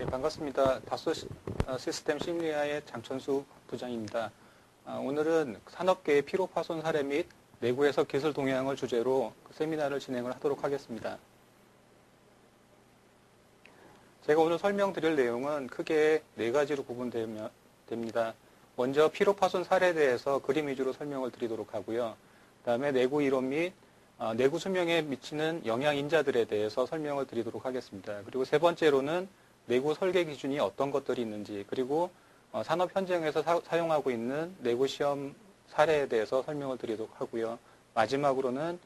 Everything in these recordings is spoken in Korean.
반갑습니다. 다소 시스템 심리아의 장천수 부장입니다. 오늘은 산업계의 피로 파손 사례 및 내구에서 기술 동향을 주제로 세미나를 진행을 하도록 하겠습니다. 제가 오늘 설명드릴 내용은 크게 네 가지로 구분됩니다. 먼저 피로 파손 사례에 대해서 그림 위주로 설명을 드리도록 하고요. 그 다음에 내구 이론 및 내구 수명에 미치는 영향 인자들에 대해서 설명을 드리도록 하겠습니다. 그리고 세 번째로는 내구 설계 기준이 어떤 것들이 있는지, 그리고 산업 현장에서 사용하고 있는 내구 시험 사례에 대해서 설명을 드리도록 하고요. 마지막으로는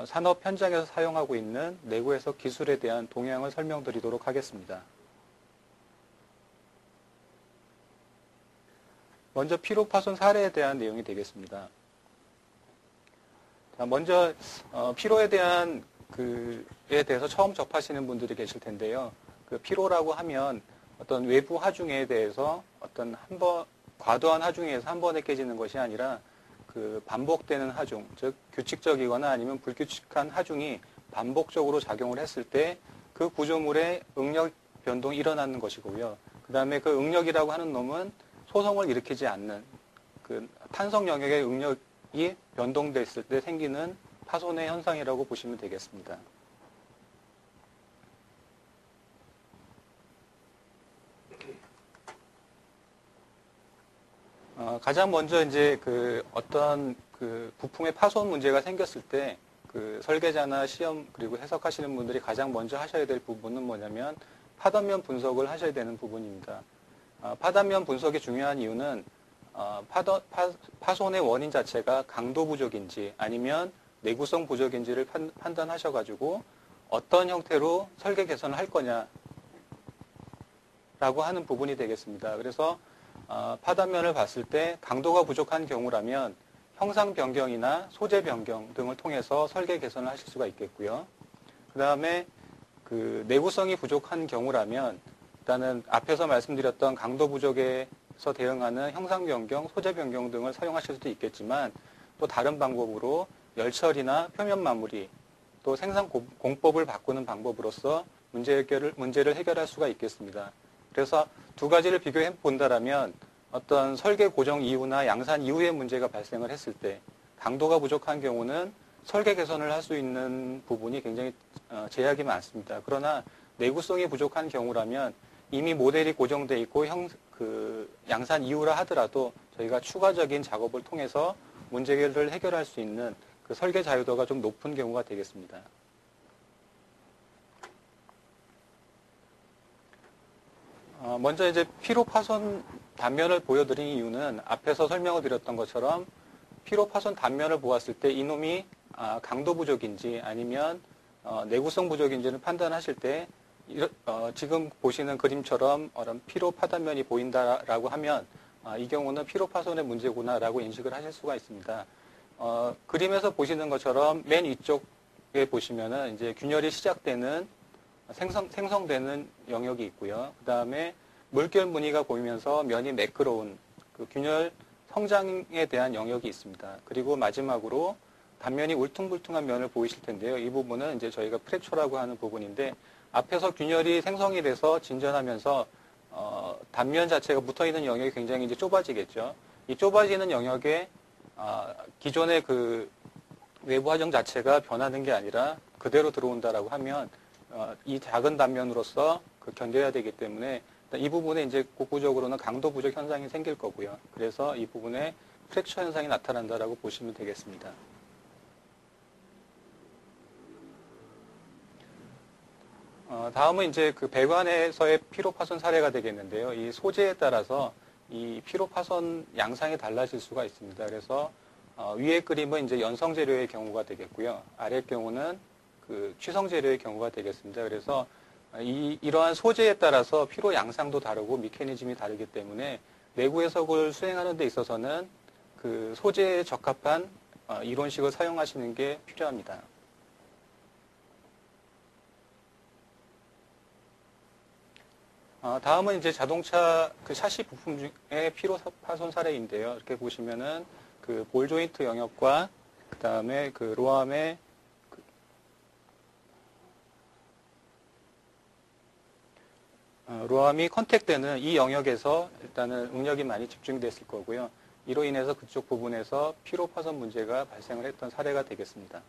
산업 현장에서 사용하고 있는 내구 해석 기술에 대한 동향을 설명드리도록 하겠습니다. 먼저 피로 파손 사례에 대한 내용이 되겠습니다. 자, 먼저 피로에 대한 그에 대해서 처음 접하시는 분들이 계실 텐데요. 그 피로라고 하면 어떤 외부 하중에 대해서 어떤 과도한 하중에서 한 번에 깨지는 것이 아니라 그 반복되는 하중, 즉 규칙적이거나 아니면 불규칙한 하중이 반복적으로 작용을 했을 때 그 구조물의 응력 변동이 일어나는 것이고요. 그 다음에 그 응력이라고 하는 놈은 소성을 일으키지 않는 그 탄성 영역의 응력이 변동됐을 때 생기는 파손의 현상이라고 보시면 되겠습니다. 가장 먼저 이제 어떤 부품의 파손 문제가 생겼을 때 그 설계자나 시험 그리고 해석하시는 분들이 가장 먼저 하셔야 될 부분은 뭐냐면 파단면 분석을 하셔야 되는 부분입니다. 파단면 분석이 중요한 이유는 파손의 원인 자체가 강도 부족인지 아니면 내구성 부족인지를 판단하셔가지고 어떤 형태로 설계 개선을 할 거냐라고 하는 부분이 되겠습니다. 그래서 파단면을 봤을 때 강도가 부족한 경우라면 형상 변경이나 소재 변경 등을 통해서 설계 개선을 하실 수가 있겠고요. 그 다음에 그 내구성이 부족한 경우라면 일단은 앞에서 말씀드렸던 강도 부족에서 대응하는 형상 변경, 소재 변경 등을 사용하실 수도 있겠지만 또 다른 방법으로 열처리나 표면 마무리 또 생산 공법을 바꾸는 방법으로서 문제를 해결할 수가 있겠습니다. 그래서 두 가지를 비교해 본다라면 어떤 설계 고정 이후나 양산 이후에 문제가 발생을 했을 때 강도가 부족한 경우는 설계 개선을 할 수 있는 부분이 굉장히 제약이 많습니다. 그러나 내구성이 부족한 경우라면 이미 모델이 고정되어 있고 양산 이후라 하더라도 저희가 추가적인 작업을 통해서 문제를 해결할 수 있는 그 설계 자유도가 좀 높은 경우가 되겠습니다. 먼저 이제 피로 파손 단면을 보여드린 이유는 앞에서 설명을 드렸던 것처럼 피로 파손 단면을 보았을 때 이놈이 강도 부족인지 아니면 내구성 부족인지를 판단하실 때 지금 보시는 그림처럼 피로 파단면이 보인다라고 하면 이 경우는 피로 파손의 문제구나라고 인식을 하실 수가 있습니다. 그림에서 보시는 것처럼 맨 위쪽에 보시면은 이제 균열이 시작되는 생성되는 영역이 있고요. 그 다음에 물결 무늬가 보이면서 면이 매끄러운 그 균열 성장에 대한 영역이 있습니다. 그리고 마지막으로 단면이 울퉁불퉁한 면을 보이실 텐데요. 이 부분은 이제 저희가 프랙처라고 하는 부분인데 앞에서 균열이 생성이 돼서 진전하면서 단면 자체가 붙어있는 영역이 굉장히 이제 좁아지겠죠. 이 좁아지는 영역에 기존의 그 외부 화정 자체가 변하는 게 아니라 그대로 들어온다라고 하면 이 작은 단면으로서 견뎌야 되기 때문에 이 부분에 이제 국부적으로는 강도 부족 현상이 생길 거고요. 그래서 이 부분에 프랙처 현상이 나타난다라고 보시면 되겠습니다. 다음은 이제 그 배관에서의 피로 파손 사례가 되겠는데요. 이 소재에 따라서 이 피로 파손 양상이 달라질 수가 있습니다. 그래서 위의 그림은 이제 연성 재료의 경우가 되겠고요. 아래 경우는 그 취성 재료의 경우가 되겠습니다. 그래서 이러한 소재에 따라서 피로 양상도 다르고 미케니즘이 다르기 때문에 내구 해석을 수행하는 데 있어서는 그 소재에 적합한 이론식을 사용하시는 게 필요합니다. 다음은 이제 자동차 그 샤시 부품 중에 피로 파손 사례인데요. 이렇게 보시면은 그 볼 조인트 영역과 그 다음에 그 로암의 로함이 컨택되는 이 영역에서 일단은 응력이 많이 집중됐을 거고요. 이로 인해서 그쪽 부분에서 피로 파손 문제가 발생을 했던 사례가 되겠습니다.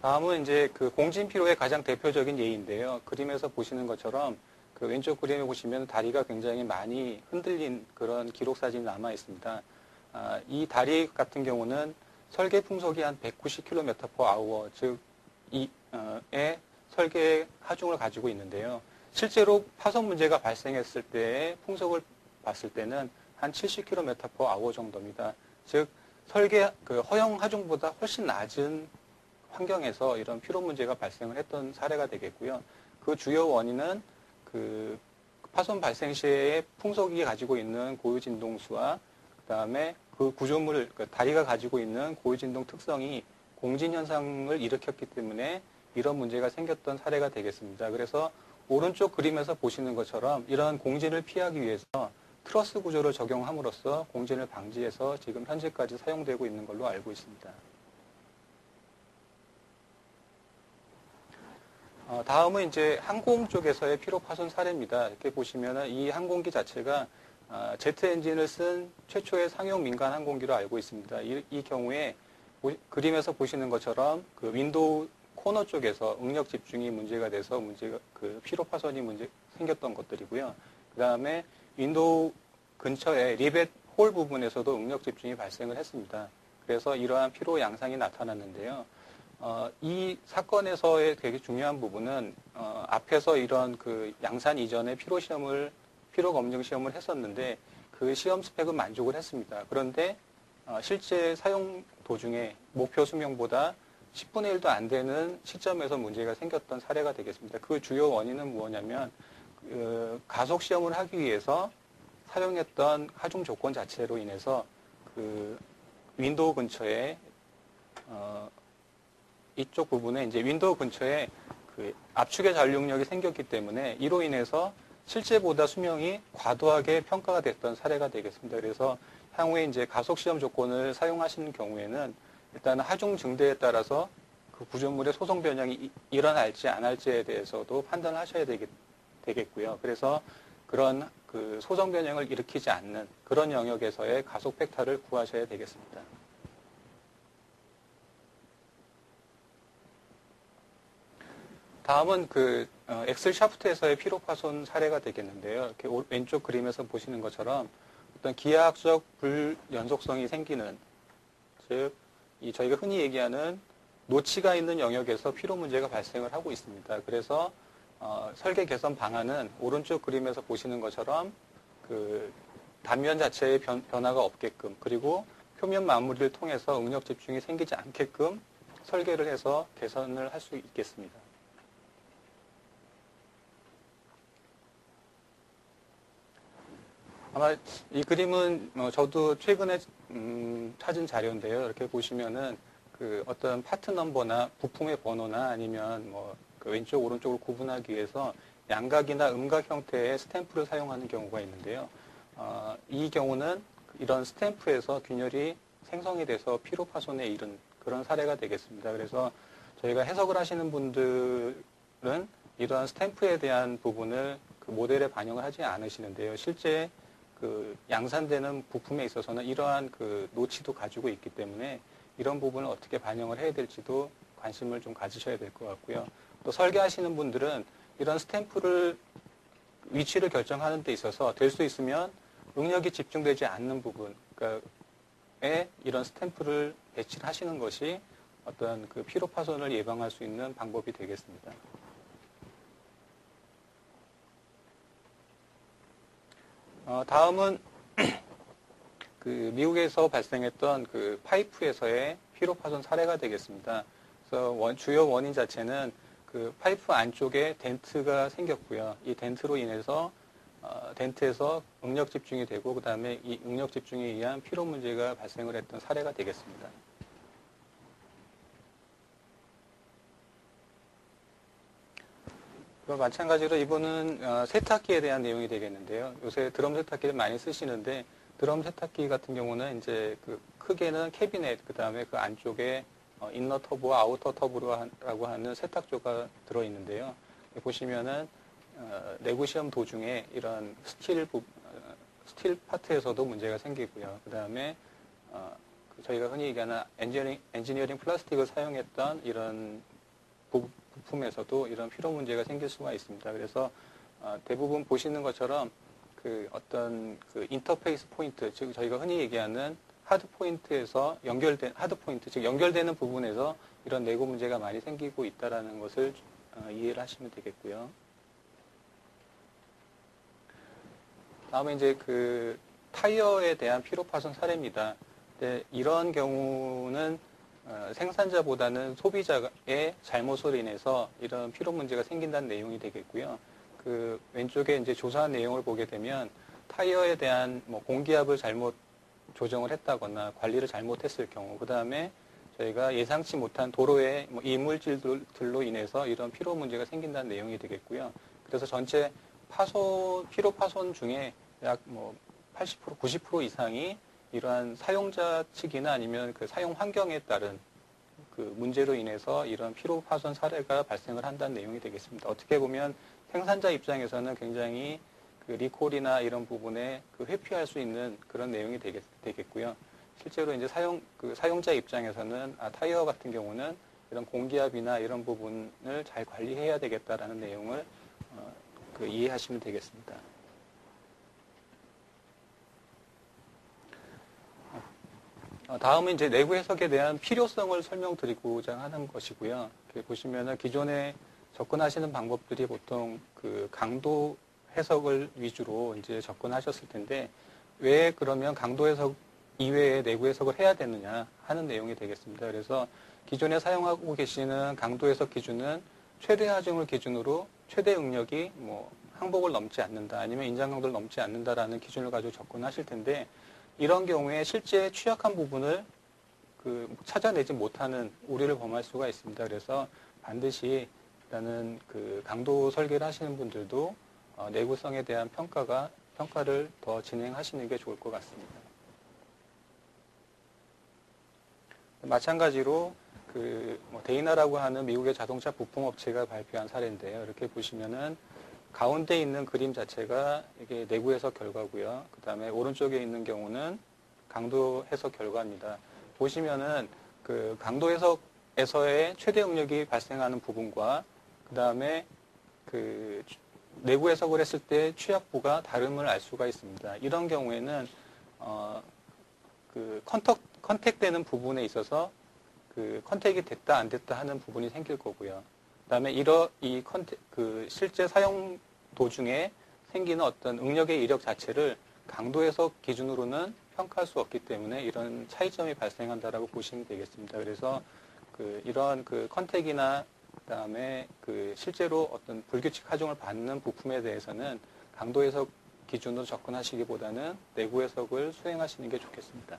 다음은 이제 그 공진 피로의 가장 대표적인 예인데요. 그림에서 보시는 것처럼 그 왼쪽 그림에 보시면 다리가 굉장히 많이 흔들린 그런 기록 사진이 남아 있습니다. 이 다리 같은 경우는 설계 풍속이 한 190km/h, 즉, 의 설계 하중을 가지고 있는데요. 실제로 파손 문제가 발생했을 때의 풍속을 봤을 때는 한 70km/h 정도입니다. 즉, 설계, 그 허용 하중보다 훨씬 낮은 환경에서 이런 피로 문제가 발생을 했던 사례가 되겠고요. 그 주요 원인은 그 파손 발생 시에 풍속이 가지고 있는 고유 진동수와 그다음에 그 구조물, 그 다리가 가지고 있는 고유 진동 특성이 공진 현상을 일으켰기 때문에 이런 문제가 생겼던 사례가 되겠습니다. 그래서 오른쪽 그림에서 보시는 것처럼 이런 공진을 피하기 위해서 트러스 구조를 적용함으로써 공진을 방지해서 지금 현재까지 사용되고 있는 걸로 알고 있습니다. 다음은 이제 항공 쪽에서의 피로 파손 사례입니다. 이렇게 보시면은 이 항공기 자체가 제트 엔진을 쓴 최초의 상용 민간 항공기로 알고 있습니다. 이 경우에 그림에서 보시는 것처럼 그 윈도우 코너 쪽에서 응력 집중이 문제가 돼서 그 피로 파손이 생겼던 것들이고요. 그 다음에 윈도우 근처에 리벳 홀 부분에서도 응력 집중이 발생을 했습니다. 그래서 이러한 피로 양상이 나타났는데요. 이 사건에서의 되게 중요한 부분은 앞에서 이런 그 양산 이전에 피로 검증 시험을 했었는데 그 시험 스펙은 만족을 했습니다. 그런데 실제 사용 도중에 목표 수명보다 10분의 1도 안 되는 시점에서 문제가 생겼던 사례가 되겠습니다. 그 주요 원인은 무엇이냐면 가속 시험을 하기 위해서 사용했던 하중 조건 자체로 인해서 그 윈도우 근처에 이쪽 부분에 이제 윈도우 근처에 그 압축의 잔륙력이 생겼기 때문에 이로 인해서 실제보다 수명이 과도하게 평가가 됐던 사례가 되겠습니다. 그래서 향후에 이제 가속 시험 조건을 사용하시는 경우에는 일단 하중 증대에 따라서 그 구조물의 소성 변형이 일어날지 안 할지에 대해서도 판단을 하셔야 되겠고요. 그래서 그런 그 소성 변형을 일으키지 않는 그런 영역에서의 가속 벡터를 구하셔야 되겠습니다. 다음은 그 엑셀 샤프트에서의 피로 파손 사례가 되겠는데요. 이렇게 왼쪽 그림에서 보시는 것처럼 어떤 기하학적 불연속성이 생기는, 즉 저희가 흔히 얘기하는 노치가 있는 영역에서 피로 문제가 발생을 하고 있습니다. 그래서 설계 개선 방안은 오른쪽 그림에서 보시는 것처럼 그 단면 자체의 변화가 없게끔, 그리고 표면 마무리를 통해서 응력 집중이 생기지 않게끔 설계를 해서 개선을 할 수 있겠습니다. 아마 이 그림은 저도 최근에 찾은 자료인데요. 이렇게 보시면은 그 어떤 파트 넘버나 부품의 번호나 아니면 그 왼쪽 오른쪽을 구분하기 위해서 양각이나 음각 형태의 스탬프를 사용하는 경우가 있는데요. 이 경우는 이런 스탬프에서 균열이 생성이 돼서 피로 파손에 이른 그런 사례가 되겠습니다. 그래서 저희가 해석을 하시는 분들은 이러한 스탬프에 대한 부분을 그 모델에 반영을 하지 않으시는데요. 실제 그 양산되는 부품에 있어서는 이러한 그 노치도 가지고 있기 때문에 이런 부분을 어떻게 반영을 해야 될지도 관심을 좀 가지셔야 될 것 같고요. 또 설계하시는 분들은 이런 스탬프를 위치를 결정하는 데 있어서 될 수 있으면 응력이 집중되지 않는 부분에 이런 스탬프를 배치를 하시는 것이 어떤 그 피로 파손을 예방할 수 있는 방법이 되겠습니다. 다음은 그 미국에서 발생했던 그 파이프에서의 피로 파손 사례가 되겠습니다. 그래서 주요 원인 자체는 그 파이프 안쪽에 덴트가 생겼고요. 이 덴트로 인해서 덴트에서 응력 집중이 되고 그 다음에 이 응력 집중에 의한 피로 문제가 발생을 했던 사례가 되겠습니다. 마찬가지로 이거는 세탁기에 대한 내용이 되겠는데요. 요새 드럼 세탁기를 많이 쓰시는데 드럼 세탁기 같은 경우는 이제 그 크게는 캐비넷, 그 다음에 그 안쪽에 이너 터보와 아우터 터보라고 하는 세탁조가 들어있는데요. 보시면은 내구 시험 도중에 이런 스틸 파트에서도 문제가 생기고요. 그 다음에 저희가 흔히 얘기하는 엔지니어링 플라스틱을 사용했던 이런 부품에서도 이런 피로 문제가 생길 수가 있습니다. 그래서 대부분 보시는 것처럼 그 어떤 그 인터페이스 포인트, 즉 저희가 흔히 얘기하는 하드 포인트에서 하드 포인트, 즉 연결되는 부분에서 이런 내구 문제가 많이 생기고 있다라는 것을 이해를 하시면 되겠고요. 다음에 이제 그 타이어에 대한 피로 파손 사례입니다. 근데 이런 경우는 생산자보다는 소비자의 잘못으로 인해서 이런 피로 문제가 생긴다는 내용이 되겠고요. 그 왼쪽에 이제 조사한 내용을 보게 되면 타이어에 대한 뭐 공기압을 잘못 조정을 했다거나 관리를 잘못했을 경우, 그 다음에 저희가 예상치 못한 도로의 뭐 이물질들로 인해서 이런 피로 문제가 생긴다는 내용이 되겠고요. 그래서 전체 피로 파손 중에 약 뭐 80%, 90% 이상이 이러한 사용자 측이나 아니면 그 사용 환경에 따른 그 문제로 인해서 이런 피로 파손 사례가 발생을 한다는 내용이 되겠습니다. 어떻게 보면 생산자 입장에서는 굉장히 그 리콜이나 이런 부분에 그 회피할 수 있는 그런 내용이 되겠고요. 실제로 이제 사용자 입장에서는 타이어 같은 경우는 이런 공기압이나 이런 부분을 잘 관리해야 되겠다라는 내용을 이해하시면 되겠습니다. 다음은 이제 내구 해석에 대한 필요성을 설명드리고자 하는 것이고요. 보시면은 기존에 접근하시는 방법들이 보통 그 강도 해석을 위주로 이제 접근하셨을 텐데 왜 그러면 강도 해석 이외에 내구 해석을 해야 되느냐 하는 내용이 되겠습니다. 그래서 기존에 사용하고 계시는 강도 해석 기준은 최대 하중을 기준으로 최대 응력이 뭐 항복을 넘지 않는다 아니면 인장 강도를 넘지 않는다라는 기준을 가지고 접근하실 텐데 이런 경우에 실제 취약한 부분을 찾아내지 못하는 우려를 범할 수가 있습니다. 그래서 반드시 일단은 그 강도 설계를 하시는 분들도 내구성에 대한 평가를 더 진행하시는 게 좋을 것 같습니다. 마찬가지로 데이나라고 하는 미국의 자동차 부품 업체가 발표한 사례인데요. 이렇게 보시면은 가운데 있는 그림 자체가 이게 내구 해석 결과고요. 그 다음에 오른쪽에 있는 경우는 강도 해석 결과입니다. 보시면은 그 강도 해석에서의 최대 응력이 발생하는 부분과 그 다음에 그 내구 해석을 했을 때 취약부가 다름을 알 수가 있습니다. 이런 경우에는 그 컨택되는 부분에 있어서 그 컨택이 됐다 안 됐다 하는 부분이 생길 거고요. 그다음에 실제 사용 도중에 생기는 어떤 응력의 이력 자체를 강도 해석 기준으로는 평가할 수 없기 때문에 이런 차이점이 발생한다라고 보시면 되겠습니다. 그래서 이런 컨택이나 그다음에 실제로 어떤 불규칙 하중을 받는 부품에 대해서는 강도 해석 기준으로 접근하시기보다는 내구 해석을 수행하시는 게 좋겠습니다.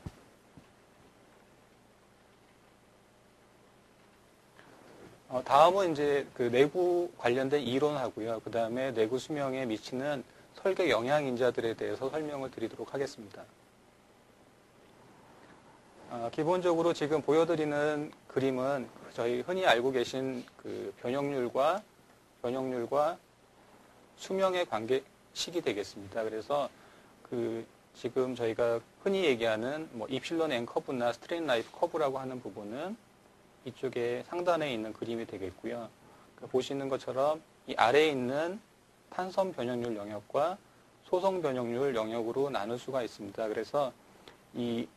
다음은 이제 내구 관련된 이론하고요. 그 다음에 내구 수명에 미치는 설계 영향 인자들에 대해서 설명을 드리도록 하겠습니다. 기본적으로 지금 보여드리는 그림은 저희 흔히 알고 계신 변형률과 수명의 관계식이 되겠습니다. 그래서 지금 저희가 흔히 얘기하는 뭐 입실론 N 커브나 스트레인 라이프 커브라고 하는 부분은 이쪽에 상단에 있는 그림이 되겠고요. 보시는 것처럼 이 아래에 있는 탄성 변형률 영역과 소성 변형률 영역으로 나눌 수가 있습니다. 그래서 이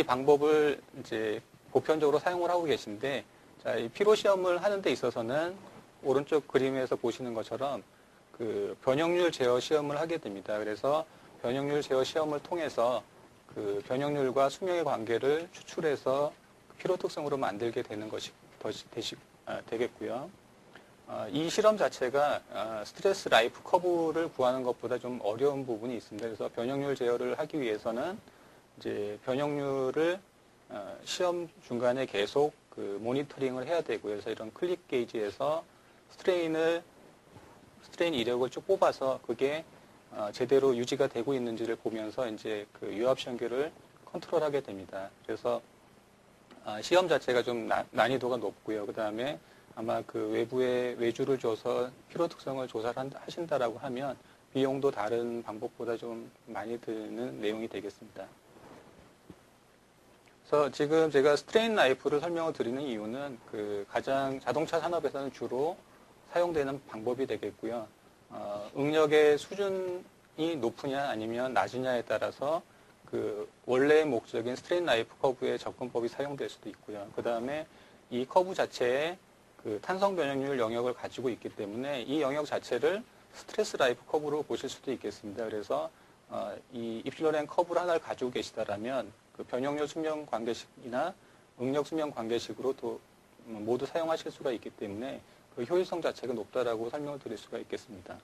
방법을 이제 보편적으로 사용을 하고 계신데, 자, 이 피로 시험을 하는 데 있어서는 오른쪽 그림에서 보시는 것처럼 변형률 제어 시험을 하게 됩니다. 그래서 변형률 제어 시험을 통해서 변형률과 수명의 관계를 추출해서 피로 특성으로 만들게 되는 것이 되겠고요. 이 실험 자체가 스트레스 라이프 커브를 구하는 것보다 좀 어려운 부분이 있습니다. 그래서 변형률 제어를 하기 위해서는 이제 변형률을 시험 중간에 계속 모니터링을 해야 되고요. 그래서 이런 클릭 게이지에서 스트레인 이력을 쭉 뽑아서 그게 제대로 유지가 되고 있는지를 보면서 이제 유압 시험계를 컨트롤하게 됩니다. 그래서 시험 자체가 좀 난이도가 높고요. 그 다음에 아마 그 외부에 외주를 줘서 피로 특성을 조사를 하신다라고 하면 비용도 다른 방법보다 좀 많이 드는 내용이 되겠습니다. 그래서 지금 제가 스트레인 나이프를 설명을 드리는 이유는 그 가장 자동차 산업에서는 주로 사용되는 방법이 되겠고요. 응력의 수준이 높으냐 아니면 낮으냐에 따라서 그 원래의 목적인 스트레인 나이프 커브의 접근법이 사용될 수도 있고요. 그 다음에 이 커브 자체에 그 탄성 변형률 영역을 가지고 있기 때문에 이 영역 자체를 스트레스 라이프 커브로 보실 수도 있겠습니다. 그래서 이 입실로렌 커브를 하나를 가지고 계시다라면 그 변형률 수명 관계식이나 응력 수명 관계식으로 또 모두 사용하실 수가 있기 때문에 그 효율성 자체가 높다라고 설명을 드릴 수가 있겠습니다.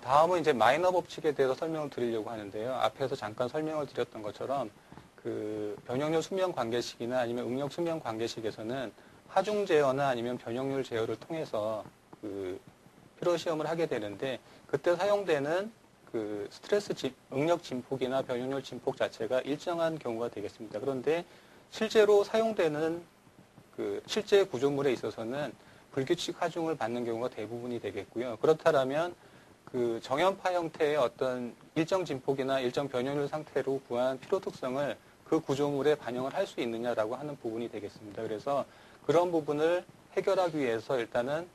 다음은 이제 마이너 법칙에 대해서 설명을 드리려고 하는데요. 앞에서 잠깐 설명을 드렸던 것처럼 그 변형률 수명 관계식이나 아니면 응력 수명 관계식에서는 하중 제어나 아니면 변형률 제어를 통해서 그 피로 시험을 하게 되는데 그때 사용되는 그 스트레스 응력 진폭이나 변형률 진폭 자체가 일정한 경우가 되겠습니다. 그런데 실제로 사용되는 그 실제 구조물에 있어서는 불규칙 하중을 받는 경우가 대부분이 되겠고요. 그렇다면 그 정연파 형태의 어떤 일정 진폭이나 일정 변형률 상태로 구한 피로 특성을 그 구조물에 반영을 할 수 있느냐라고 하는 부분이 되겠습니다. 그래서 그런 부분을 해결하기 위해서 일단은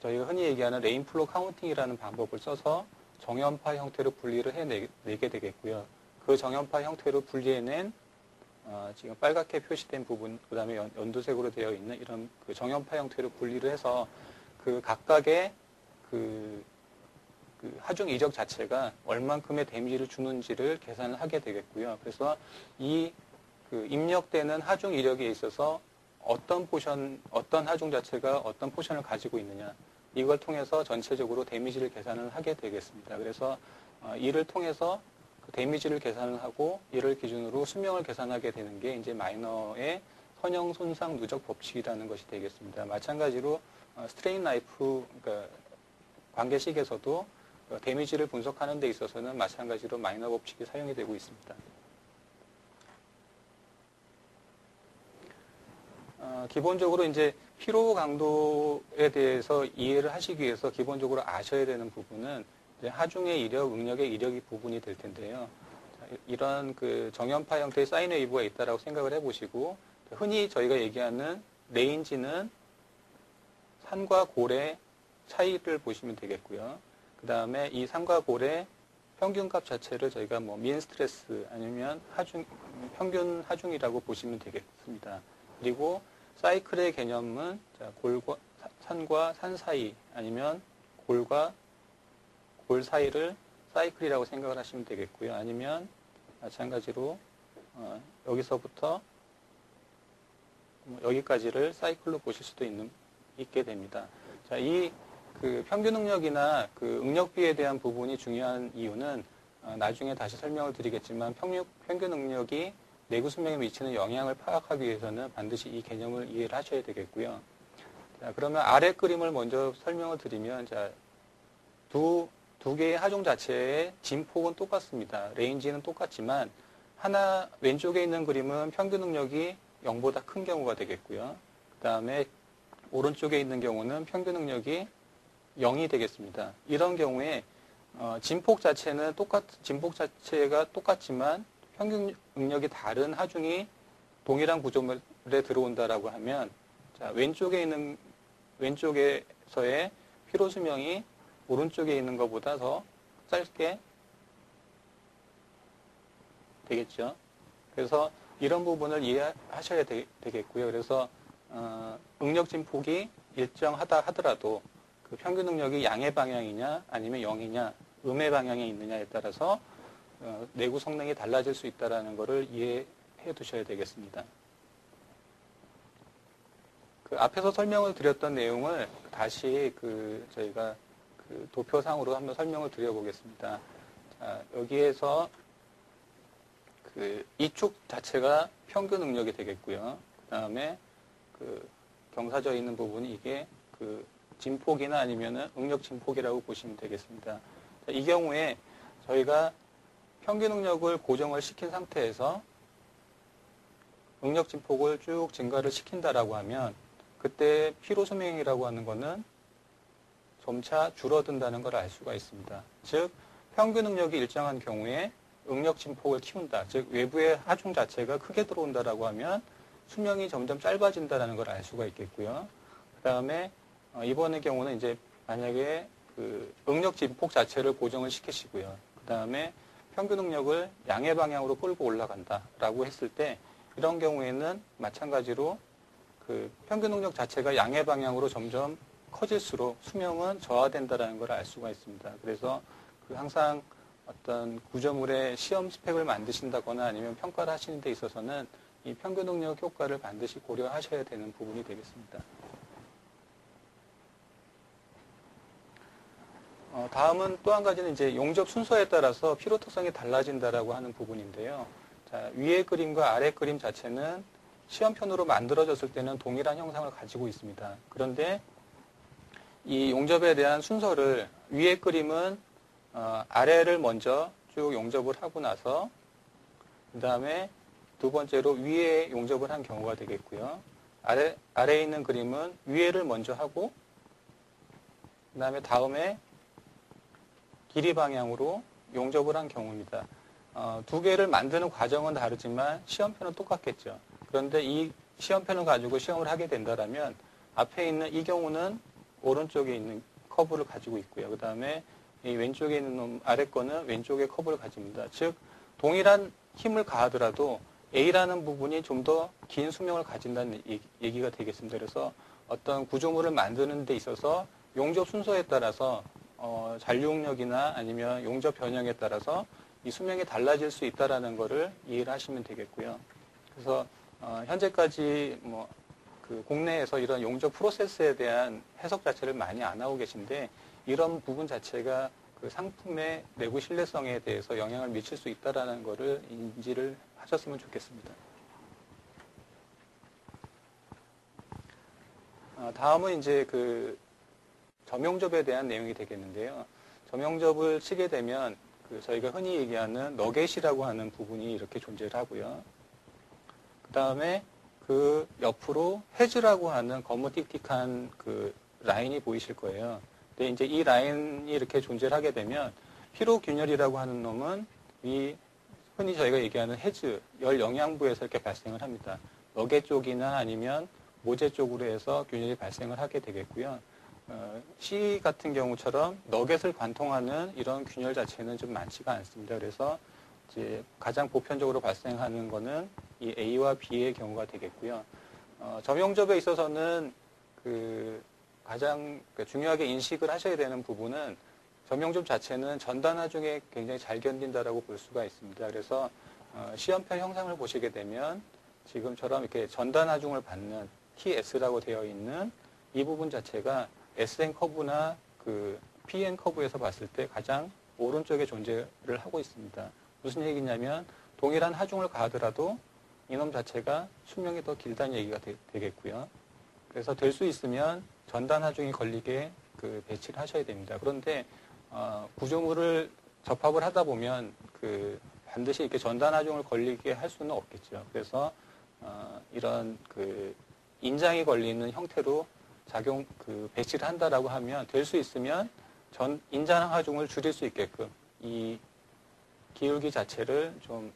저희가 흔히 얘기하는 레인플로 카운팅이라는 방법을 써서 정연파 형태로 분리를 해내게 되겠고요. 그 정연파 형태로 분리해낸 지금 빨갛게 표시된 부분, 그 다음에 연두색으로 되어 있는 이런 그 정연파 형태로 분리를 해서 그 각각의 그 하중 이적 자체가 얼만큼의 데미지를 주는지를 계산을 하게 되겠고요. 그래서 이 그 입력되는 하중 이력에 있어서 어떤 하중 자체가 어떤 포션을 가지고 있느냐, 이걸 통해서 전체적으로 데미지를 계산을 하게 되겠습니다. 그래서 이를 통해서 그 데미지를 계산을 하고 이를 기준으로 수명을 계산하게 되는 게 이제 마이너의 선형 손상 누적 법칙이라는 것이 되겠습니다. 마찬가지로 스트레인 라이프 그러니까 관계식에서도 데미지를 분석하는 데 있어서는 마찬가지로 마이너 법칙이 사용이 되고 있습니다. 기본적으로 이제 피로 강도에 대해서 이해를 하시기 위해서 기본적으로 아셔야 되는 부분은 이제 하중의 이력, 응력의 이력이 부분이 될 텐데요. 이런 그 정연파 형태의 사인 웨이브가 있다라고 생각을 해보시고 흔히 저희가 얘기하는 레인지는 산과 골의 차이를 보시면 되겠고요. 그 다음에 이 산과 골의 평균값 자체를 저희가 뭐 민 스트레스 아니면 평균 하중이라고 보시면 되겠습니다. 그리고 사이클의 개념은 산과 산 사이 아니면 골과 골 사이를 사이클이라고 생각을 하시면 되겠고요. 아니면 마찬가지로 여기서부터 여기까지를 사이클로 보실 수도 있게 됩니다. 자, 그 평균 응력이나 그 응력비에 대한 부분이 중요한 이유는 나중에 다시 설명을 드리겠지만 평균 응력이 내구 수명에 미치는 영향을 파악하기 위해서는 반드시 이 개념을 이해를 하셔야 되겠고요. 자, 그러면 아래 그림을 먼저 설명을 드리면 자, 두 개의 하중 자체의 진폭은 똑같습니다. 레인지는 똑같지만 하나 왼쪽에 있는 그림은 평균 응력이 0보다 큰 경우가 되겠고요. 그 다음에 오른쪽에 있는 경우는 평균 응력이 0이 되겠습니다. 이런 경우에 진폭 자체가 똑같지만 평균 응력이 다른 하중이 동일한 구조물에 들어온다라고 하면 자, 왼쪽에서의 피로 수명이 오른쪽에 있는 것보다 더 짧게 되겠죠. 그래서 이런 부분을 이해하셔야 되겠고요. 그래서 응력 진폭이 일정하다 하더라도 그 평균 응력이 양의 방향이냐 아니면 0이냐 음의 방향에 있느냐에 따라서 내구 성능이 달라질 수 있다는 것을 이해해 두셔야 되겠습니다. 그 앞에서 설명을 드렸던 내용을 다시 저희가 그 도표상으로 한번 설명을 드려보겠습니다. 자, 여기에서 이 축 자체가 평균 응력이 되겠고요. 그 다음에 경사져 있는 부분이 이게 진폭이나 아니면은 응력 진폭이라고 보시면 되겠습니다. 자, 이 경우에 저희가 평균 응력을 고정을 시킨 상태에서 응력 진폭을 쭉 증가를 시킨다라고 하면 그때 피로 수명이라고 하는 거는 점차 줄어든다는 걸 알 수가 있습니다. 즉 평균 응력이 일정한 경우에 응력 진폭을 키운다. 즉 외부의 하중 자체가 크게 들어온다라고 하면 수명이 점점 짧아진다는 걸 알 수가 있겠고요. 그 다음에 이번의 경우는 이제 만약에 그 응력 진폭 자체를 고정을 시키시고요. 그 다음에 평균 응력을 양의 방향으로 끌고 올라간다라고 했을 때 이런 경우에는 마찬가지로 그 평균 응력 자체가 양의 방향으로 점점 커질수록 수명은 저하된다는 걸 알 수가 있습니다. 그래서 그 항상 어떤 구조물의 시험 스펙을 만드신다거나 아니면 평가를 하시는 데 있어서는 이 평균 응력 효과를 반드시 고려하셔야 되는 부분이 되겠습니다. 다음은 또 한 가지는 이제 용접 순서에 따라서 피로 특성이 달라진다라고 하는 부분인데요. 자, 위의 그림과 아래 그림 자체는 시험편으로 만들어졌을 때는 동일한 형상을 가지고 있습니다. 그런데 이 용접에 대한 순서를 위의 그림은 아래를 먼저 쭉 용접을 하고 나서 그 다음에 두 번째로 위에 용접을 한 경우가 되겠고요. 아래에 있는 그림은 위에를 먼저 하고 그 다음에 다음에 길이 방향으로 용접을 한 경우입니다. 두 개를 만드는 과정은 다르지만 시험편은 똑같겠죠. 그런데 이 시험편을 가지고 시험을 하게 된다면 앞에 있는 이 경우는 오른쪽에 있는 커브를 가지고 있고요. 그 다음에 이 왼쪽에 있는 놈 아래 거는 왼쪽에 커브를 가집니다. 즉 동일한 힘을 가하더라도 A라는 부분이 좀 더 긴 수명을 가진다는 얘기가 되겠습니다. 그래서 어떤 구조물을 만드는 데 있어서 용접 순서에 따라서 잔류응력이나 아니면 용접 변형에 따라서 이 수명이 달라질 수 있다라는 것을 이해를 하시면 되겠고요. 그래서 현재까지 그 국내에서 이런 용접 프로세스에 대한 해석 자체를 많이 안 하고 계신데 이런 부분 자체가 그 상품의 내부 신뢰성에 대해서 영향을 미칠 수 있다라는 것을 인지를 하셨으면 좋겠습니다. 다음은 이제 그 점용접에 대한 내용이 되겠는데요. 점용접을 치게 되면 그 저희가 흔히 얘기하는 너겟이라고 하는 부분이 이렇게 존재를 하고요. 그 다음에 그 옆으로 헤즈라고 하는 거무틱틱한 그 라인이 보이실 거예요. 근데 이제 이 라인이 이렇게 존재를 하게 되면 피로균열이라고 하는 놈은 이 흔히 저희가 얘기하는 헤즈, 열 영양부에서 이렇게 발생을 합니다. 너겟 쪽이나 아니면 모재 쪽으로 해서 균열이 발생을 하게 되겠고요. C 같은 경우처럼 너겟을 관통하는 이런 균열 자체는 좀 많지가 않습니다. 그래서 이제 가장 보편적으로 발생하는 거는 이 A와 B의 경우가 되겠고요. 점용접에 있어서는 그 가장 중요하게 인식을 하셔야 되는 부분은 점용접 자체는 전단하중에 굉장히 잘 견딘다라고 볼 수가 있습니다. 그래서 시험편 형상을 보시게 되면 지금처럼 이렇게 전단하중을 받는 TS라고 되어 있는 이 부분 자체가 SN 커브나 그 PN 커브에서 봤을 때 가장 오른쪽에 존재를 하고 있습니다. 무슨 얘기냐면 동일한 하중을 가하더라도 이놈 자체가 수명이 더 길다는 얘기가 되겠고요. 그래서 될 수 있으면 전단 하중이 걸리게 그 배치를 하셔야 됩니다. 그런데 구조물을 접합을 하다 보면 그 반드시 이렇게 전단 하중을 걸리게 할 수는 없겠죠. 그래서 이런 그 인장이 걸리는 형태로 배치를 한다라고 하면 될 수 있으면 인장 하중을 줄일 수 있게끔 이 기울기 자체를 좀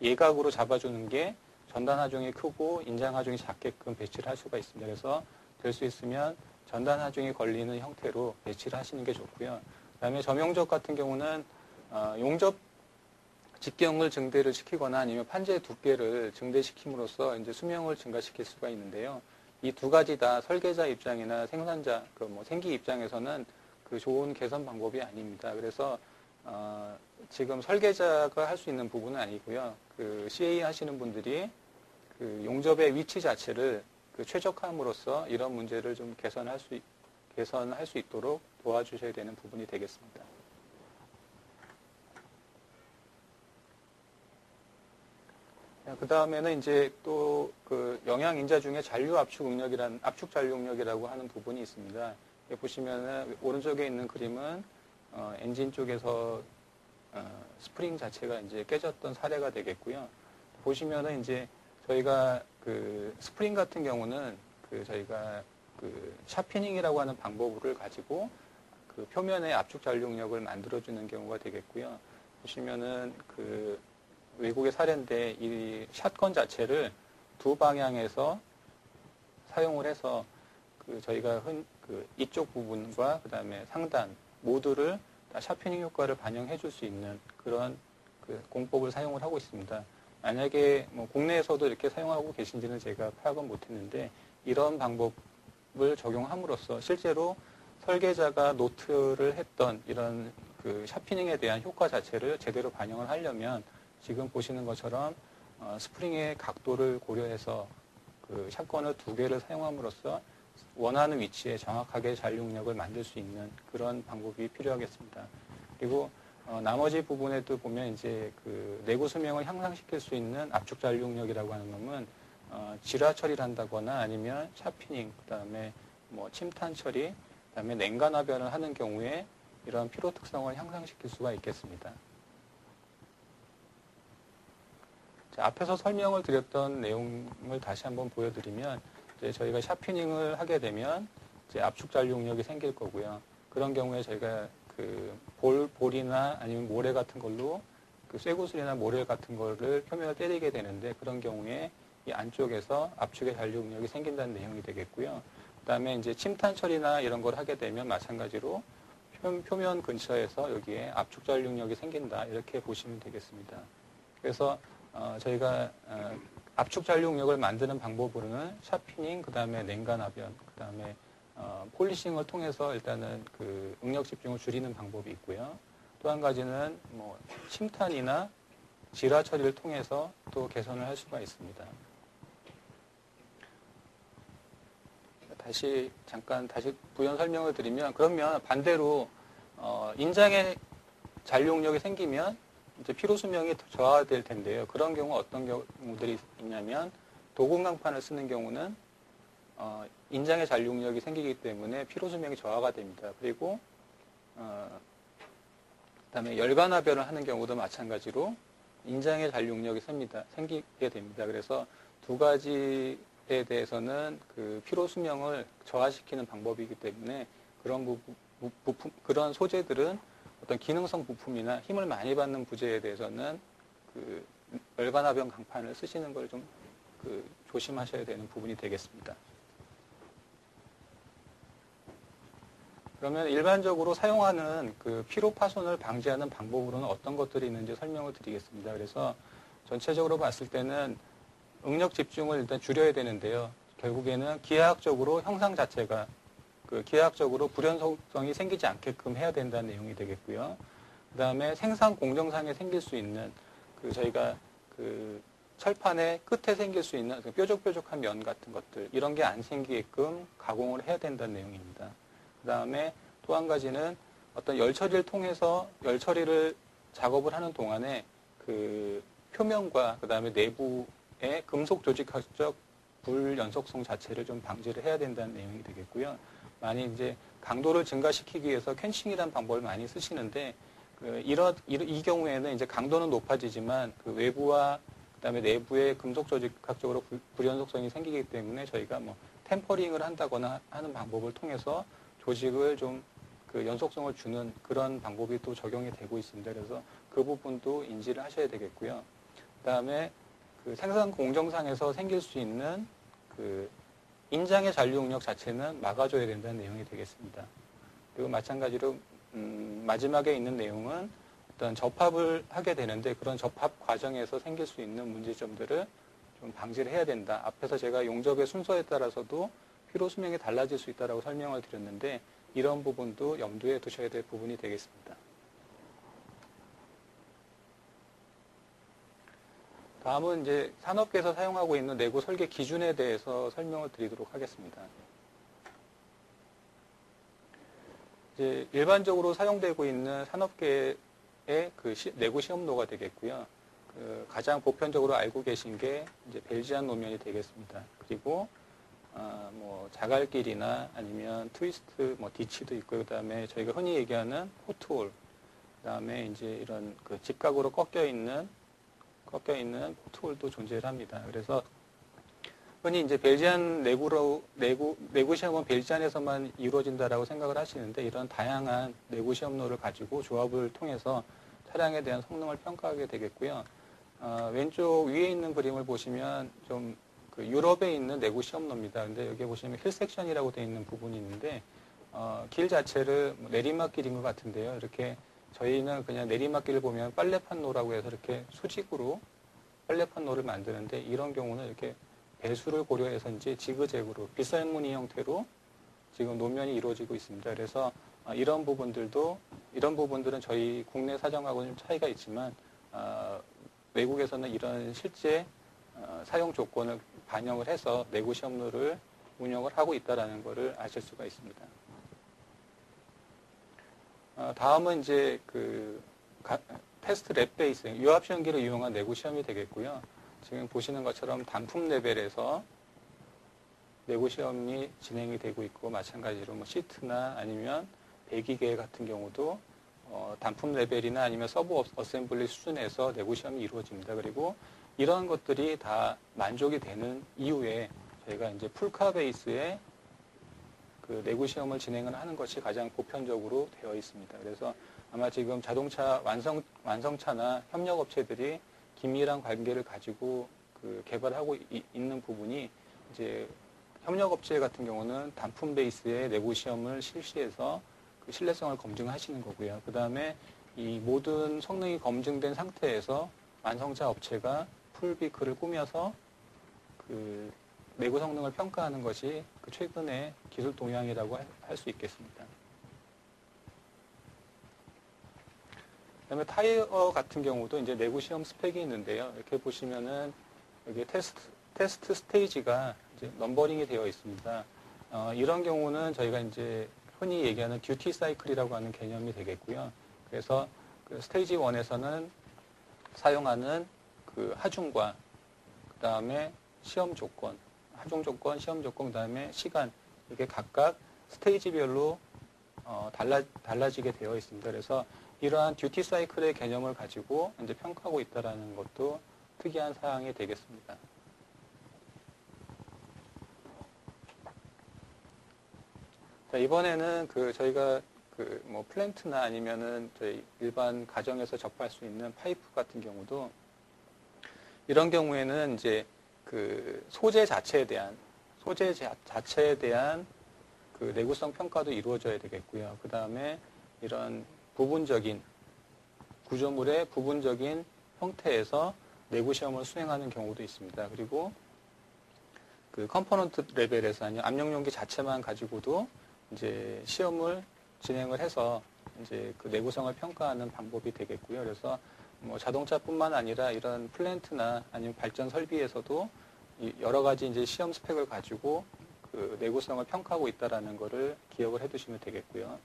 예각으로 잡아주는 게 전단 하중이 크고 인장 하중이 작게끔 배치를 할 수가 있습니다. 그래서 될 수 있으면 전단 하중이 걸리는 형태로 배치를 하시는 게 좋고요. 그다음에 점용접 같은 경우는 용접 직경을 증대를 시키거나 아니면 판재의 두께를 증대시킴으로써 이제 수명을 증가시킬 수가 있는데요. 이 두 가지 다 설계자 입장이나 생산자, 생기 입장에서는 그 좋은 개선 방법이 아닙니다. 그래서 지금 설계자가 할 수 있는 부분은 아니고요. 그 CA 하시는 분들이 그 용접의 위치 자체를 그 최적화함으로써 이런 문제를 좀 개선할 수 있도록 도와주셔야 되는 부분이 되겠습니다. 그 다음에는 이제 또 그 영양인자 중에 압축 잔류응력이라고 하는 부분이 있습니다. 보시면은 오른쪽에 있는 그림은 엔진 쪽에서 스프링 자체가 이제 깨졌던 사례가 되겠고요. 보시면은 이제 저희가 그 스프링 같은 경우는 저희가 그 샤피닝이라고 하는 방법을 가지고 그 표면에 압축 잔류력을 만들어주는 경우가 되겠고요. 보시면은 그 외국의 사례인데 이 샷건 자체를 두 방향에서 사용을 해서 그 저희가 그 이쪽 부분과 그 다음에 상단 모두를 다 샤피닝 효과를 반영해 줄 수 있는 그런 그 공법을 사용을 하고 있습니다. 만약에 뭐 국내에서도 이렇게 사용하고 계신지는 제가 파악은 못했는데 이런 방법을 적용함으로써 실제로 설계자가 노트를 했던 이런 그 샤피닝에 대한 효과 자체를 제대로 반영을 하려면 지금 보시는 것처럼 스프링의 각도를 고려해서 그 샷건을 두 개를 사용함으로써 원하는 위치에 정확하게 잔류력을 만들 수 있는 그런 방법이 필요하겠습니다. 그리고 나머지 부분에도 보면 이제 그 내구 수명을 향상시킬 수 있는 압축 잔류력이라고 하는 놈은 질화 처리를 한다거나 아니면 샤피닝, 그다음에 뭐 침탄 처리, 그다음에 냉간 하변을 하는 경우에 이런 피로 특성을 향상시킬 수가 있겠습니다. 자, 앞에서 설명을 드렸던 내용을 다시 한번 보여드리면 이제 저희가 샤피닝을 하게 되면 이제 압축 잔류력이 생길 거고요. 그런 경우에 저희가 그 볼이나 아니면 모래 같은 걸로 그 쇠구슬이나 모래 같은 거를 표면을 때리게 되는데 그런 경우에 이 안쪽에서 압축의 잔류력이 생긴다는 내용이 되겠고요. 그다음에 이제 침탄 처리나 이런 걸 하게 되면 마찬가지로 표면 근처에서 여기에 압축 잔류력이 생긴다 이렇게 보시면 되겠습니다. 그래서 저희가 압축 잔류력을 만드는 방법으로는 샤피닝, 그 다음에 냉간 하변, 그 다음에 폴리싱을 통해서 일단은 그 응력 집중을 줄이는 방법이 있고요. 또 한 가지는 뭐 침탄이나 질화 처리를 통해서 또 개선을 할 수가 있습니다. 다시 부연 설명을 드리면 그러면 반대로 인장에 잔류력이 생기면 이제 피로 수명이 저하될 텐데요. 그런 경우 어떤 경우들이 있냐면 도금 강판을 쓰는 경우는 인장의 잔류력이 생기기 때문에 피로 수명이 저하가 됩니다. 그리고 그다음에 열간하변을 하는 경우도 마찬가지로 인장의 잔류력이 생기게 됩니다. 그래서 두 가지에 대해서는 그 피로 수명을 저하시키는 방법이기 때문에 그런 소재들은 어떤 기능성 부품이나 힘을 많이 받는 부재에 대해서는 그 열간하변 강판을 쓰시는 걸 좀 조심하셔야 되는 부분이 되겠습니다. 그러면 일반적으로 사용하는 그 피로 파손을 방지하는 방법으로는 어떤 것들이 있는지 설명을 드리겠습니다. 그래서 전체적으로 봤을 때는 응력 집중을 일단 줄여야 되는데요. 결국에는 기하학적으로 형상 자체가 기하학적으로 불연속성이 생기지 않게끔 해야 된다는 내용이 되겠고요. 그 다음에 생산 공정상에 생길 수 있는 저희가 철판의 끝에 생길 수 있는 뾰족뾰족한 면 같은 것들 이런 게 안 생기게끔 가공을 해야 된다는 내용입니다. 그 다음에 또 한 가지는 어떤 열 처리를 통해서 열 처리를 작업을 하는 동안에 그 표면과 그 다음에 내부의 금속 조직학적 불연속성 자체를 좀 방지를 해야 된다는 내용이 되겠고요. 많이 이제 강도를 증가시키기 위해서 캔싱이라는 방법을 많이 쓰시는데 이 경우에는 이제 강도는 높아지지만 그 외부와 그다음에 내부의 금속 조직학적으로 불연속성이 생기기 때문에 저희가 뭐 템퍼링을 한다거나 하는 방법을 통해서 조직을 좀 그 연속성을 주는 그런 방법이 또 적용이 되고 있습니다. 그래서 그 부분도 인지를 하셔야 되겠고요. 그다음에 그 생산 공정상에서 생길 수 있는 그 인장의 잔류응력 자체는 막아줘야 된다는 내용이 되겠습니다. 그리고 마찬가지로 마지막에 있는 내용은 어떤 접합을 하게 되는데 그런 접합 과정에서 생길 수 있는 문제점들을 좀 방지를 해야 된다. 앞에서 제가 용접의 순서에 따라서도 피로 수명이 달라질 수 있다고 설명을 드렸는데 이런 부분도 염두에 두셔야 될 부분이 되겠습니다. 다음은 이제 산업계에서 사용하고 있는 내구 설계 기준에 대해서 설명을 드리도록 하겠습니다. 이제 일반적으로 사용되고 있는 산업계의 그 내구 시험로가 되겠고요. 가장 보편적으로 알고 계신 게 이제 벨지안 노면이 되겠습니다. 그리고 뭐 자갈길이나 아니면 트위스트, 뭐 디치도 있고, 그다음에 저희가 흔히 얘기하는 포트홀, 그다음에 이제 이런 그 직각으로 꺾여 있는 포트홀도 존재를 합니다. 그래서 흔히 이제 벨지안 내구 시험은 벨지안에서만 이루어진다라고 생각을 하시는데 이런 다양한 내구 시험로를 가지고 조합을 통해서 차량에 대한 성능을 평가하게 되겠고요. 왼쪽 위에 있는 그림을 보시면 좀 그 유럽에 있는 내구 시험로입니다. 근데 여기 보시면 힐 섹션이라고 되어 있는 부분이 있는데 길 자체를 내리막길인 것 같은데요. 이렇게 저희는 그냥 내리막길을 보면 빨래판로라고 해서 이렇게 수직으로 빨래판로를 만드는데 이런 경우는 이렇게 배수를 고려해서인지 지그재그로 빗살무늬 형태로 지금 노면이 이루어지고 있습니다. 그래서 이런 부분들은 저희 국내 사정하고는 좀 차이가 있지만 외국에서는 이런 실제 사용 조건을 반영을 해서 내구 시험로를 운영을 하고 있다는 것을 아실 수가 있습니다. 다음은 이제 테스트 랩 베이스 유압 시험기를 이용한 내구 시험이 되겠고요. 지금 보시는 것처럼 단품 레벨에서 내구 시험이 진행이 되고 있고 마찬가지로 뭐 시트나 아니면 배기계 같은 경우도 단품 레벨이나 아니면 서브 어셈블리 수준에서 내구 시험이 이루어집니다. 그리고 이런 것들이 다 만족이 되는 이후에 저희가 이제 풀카 베이스의 그 내구 시험을 진행을 하는 것이 가장 보편적으로 되어 있습니다. 그래서 아마 지금 자동차 완성차나 협력업체들이 긴밀한 관계를 가지고 개발하고 있는 부분이 이제 협력업체 같은 경우는 단품 베이스의 내구 시험을 실시해서 그 신뢰성을 검증하시는 거고요. 그 다음에 이 모든 성능이 검증된 상태에서 완성차 업체가 풀비크를 꾸며서 그 내구 성능을 평가하는 것이 그 최근의 기술 동향이라고 할 수 있겠습니다. 그다음에 타이어 같은 경우도 이제 내구 시험 스펙이 있는데요. 이렇게 보시면은 여기 테스트 스테이지가 이제 넘버링이 되어 있습니다. 이런 경우는 저희가 이제 흔히 얘기하는 듀티 사이클이라고 하는 개념이 되겠고요. 그래서 그 스테이지 1에서는 사용하는 그 하중과 그 다음에 시험 조건, 하중 조건, 시험 조건, 그 다음에 시간 이렇게 각각 스테이지별로 달라지게 되어 있습니다. 그래서 이러한 듀티 사이클의 개념을 가지고 이제 평가하고 있다는 것도 특이한 사항이 되겠습니다. 자, 이번에는 저희가 뭐 플랜트나 아니면은 저희 일반 가정에서 접할 수 있는 파이프 같은 경우도 이런 경우에는 이제 그 소재 자체에 대한 그 내구성 평가도 이루어져야 되겠고요. 그 다음에 이런 부분적인 구조물의 부분적인 형태에서 내구 시험을 수행하는 경우도 있습니다. 그리고 그 컴포넌트 레벨에서 아니면 압력 용기 자체만 가지고도 이제 시험을 진행을 해서 이제 그 내구성을 평가하는 방법이 되겠고요. 그래서 뭐 자동차뿐만 아니라 이런 플랜트나 아니면 발전 설비에서도 여러 가지 이제 시험 스펙을 가지고 그 내구성을 평가하고 있다라는 것을 기억을 해두시면 되겠고요.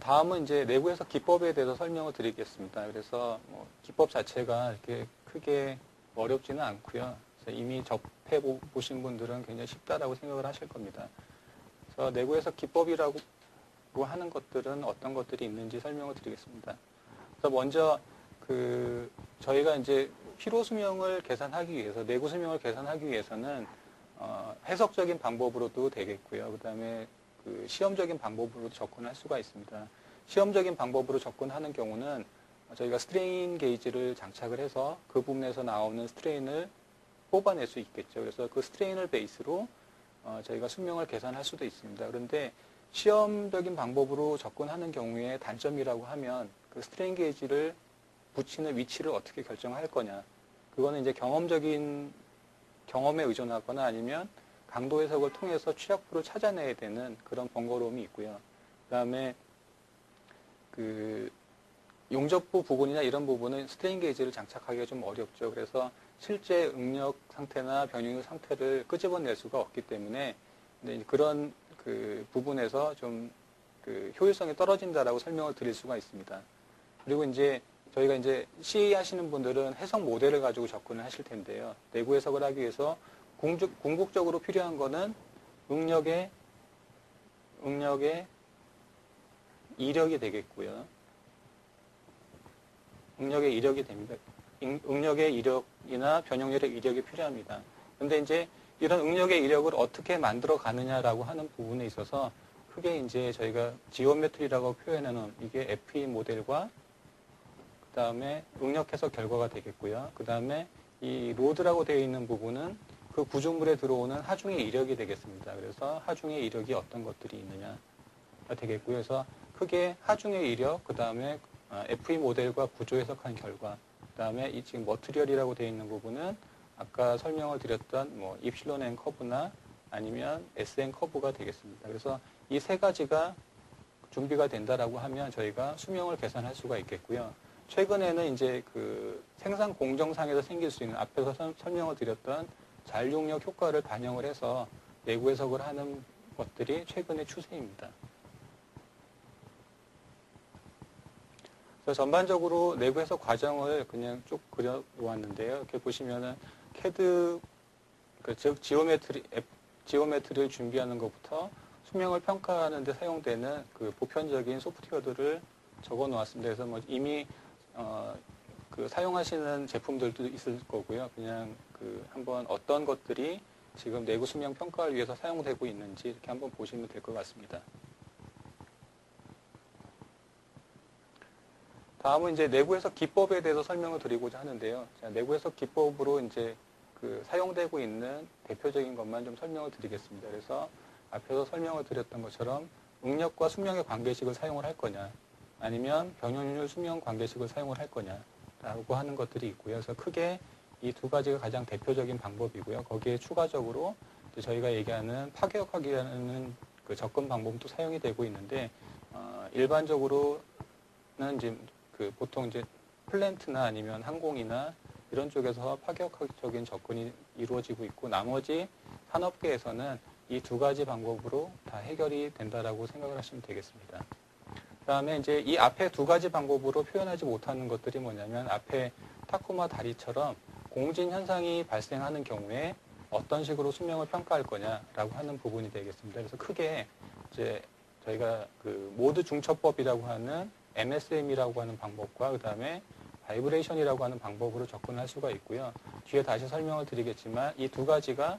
다음은 이제 내부에서 기법에 대해서 설명을 드리겠습니다. 그래서 뭐 기법 자체가 이렇게 크게 어렵지는 않고요. 이미 접해 보신 분들은 굉장히 쉽다라고 생각을 하실 겁니다. 그래서 내부에서 기법이라고 하는 것들은 어떤 것들이 있는지 설명을 드리겠습니다. 그래서 먼저 저희가 이제 피로 수명을 계산하기 위해서 내구 수명을 계산하기 위해서는 해석적인 방법으로도 되겠고요. 그다음에 그 시험적인 방법으로 접근할 수가 있습니다. 시험적인 방법으로 접근하는 경우는 저희가 스트레인 게이지를 장착을 해서 그 부분에서 나오는 스트레인을 뽑아낼 수 있겠죠. 그래서 그 스트레인을 베이스로 저희가 수명을 계산할 수도 있습니다. 그런데 시험적인 방법으로 접근하는 경우에 단점이라고 하면 그 스트레인 게이지를 붙이는 위치를 어떻게 결정할 거냐. 그거는 이제 경험에 의존하거나 아니면 강도 해석을 통해서 취약부를 찾아내야 되는 그런 번거로움이 있고요. 그 다음에 용접부 부분이나 이런 부분은 스트레인 게이지를 장착하기가 좀 어렵죠. 그래서 실제 응력 상태나 변율 상태를 끄집어낼 수가 없기 때문에 그런 부분에서 좀 효율성이 떨어진다라고 설명을 드릴 수가 있습니다. 그리고 이제 저희가 이제 CA 하시는 분들은 해석 모델을 가지고 접근을 하실 텐데요. 내구 해석을 하기 위해서 궁극적으로 필요한 거는 응력의 이력이 되겠고요. 응력의 이력이 됩니다. 응력의 이력이나 변형률의 이력이 필요합니다. 근데 이제 이런 응력의 이력을 어떻게 만들어 가느냐라고 하는 부분에 있어서 크게 이제 저희가 지오메트리라고 표현하는 이게 FE 모델과 그 다음에 응력 해석 결과가 되겠고요. 그 다음에 이 로드라고 되어 있는 부분은 그 구조물에 들어오는 하중의 이력이 되겠습니다. 그래서 하중의 이력이 어떤 것들이 있느냐가 되겠고요. 그래서 크게 하중의 이력, 그 다음에 FE 모델과 구조 해석한 결과, 그 다음에 이 지금 머티리얼이라고 되어 있는 부분은 아까 설명을 드렸던 뭐 입실론 N 커브나 아니면 SN 커브가 되겠습니다. 그래서 이 세 가지가 준비가 된다라고 하면 저희가 수명을 계산할 수가 있겠고요. 최근에는 이제 그 생산 공정상에서 생길 수 있는 앞에서 설명을 드렸던 잔류력 효과를 반영을 해서 내구 해석을 하는 것들이 최근의 추세입니다. 그래서 전반적으로 내구 해석 과정을 그냥 쭉 그려 놓았는데요. 이렇게 보시면은 CAD, 즉 지오메트리를 준비하는 것부터 수명을 평가하는 데 사용되는 그 보편적인 소프트웨어들을 적어 놓았습니다. 그래서 뭐 이미 그 사용하시는 제품들도 있을 거고요. 그냥 그 한번 어떤 것들이 지금 내구 수명 평가를 위해서 사용되고 있는지 이렇게 한번 보시면 될 것 같습니다. 다음은 이제 내구 해석 기법에 대해서 설명을 드리고자 하는데요. 자, 내구 해석 기법으로 이제 그 사용되고 있는 대표적인 것만 좀 설명을 드리겠습니다. 그래서 앞에서 설명을 드렸던 것처럼 응력과 수명의 관계식을 사용을 할 거냐, 아니면 변형률 수명 관계식을 사용을 할 거냐라고 하는 것들이 있고요. 그래서 크게 이 두 가지가 가장 대표적인 방법이고요. 거기에 추가적으로 이제 저희가 얘기하는 파괴역학이라는 그 접근 방법도 사용이 되고 있는데 일반적으로는 이제 그 보통 이제 플랜트나 아니면 항공이나 이런 쪽에서 파괴역학적인 접근이 이루어지고 있고 나머지 산업계에서는 이 두 가지 방법으로 다 해결이 된다라고 생각을 하시면 되겠습니다. 그 다음에 이제 이 앞에 두 가지 방법으로 표현하지 못하는 것들이 뭐냐면 앞에 타코마 다리처럼 공진 현상이 발생하는 경우에 어떤 식으로 수명을 평가할 거냐라고 하는 부분이 되겠습니다. 그래서 크게 이제 저희가 그 모드 중첩법이라고 하는 MSM이라고 하는 방법과 그 다음에 바이브레이션이라고 하는 방법으로 접근할 수가 있고요. 뒤에 다시 설명을 드리겠지만 이 두 가지가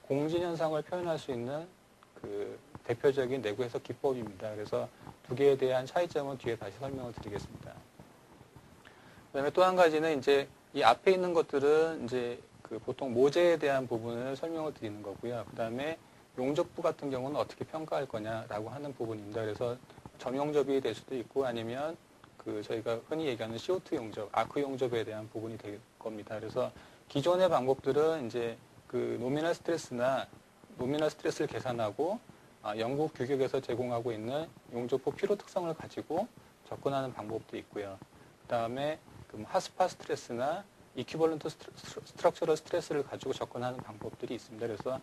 공진 현상을 표현할 수 있는 그 대표적인 내구 해석 기법입니다. 그래서 두 개에 대한 차이점은 뒤에 다시 설명을 드리겠습니다. 그다음에 또 한 가지는 이제 이 앞에 있는 것들은 이제 그 보통 모재에 대한 부분을 설명을 드리는 거고요. 그다음에 용접부 같은 경우는 어떻게 평가할 거냐라고 하는 부분입니다. 그래서 점용접이 될 수도 있고 아니면 그 저희가 흔히 얘기하는 CO2 용접, 아크 용접에 대한 부분이 될 겁니다. 그래서 기존의 방법들은 이제 그 노미널 스트레스를 계산하고 영국 규격에서 제공하고 있는 용접부 필요 특성을 가지고 접근하는 방법도 있고요. 그 다음에 그 하스파 스트레스나 이퀴벌런트 스트럭처럴 스트레스를 가지고 접근하는 방법들이 있습니다. 그래서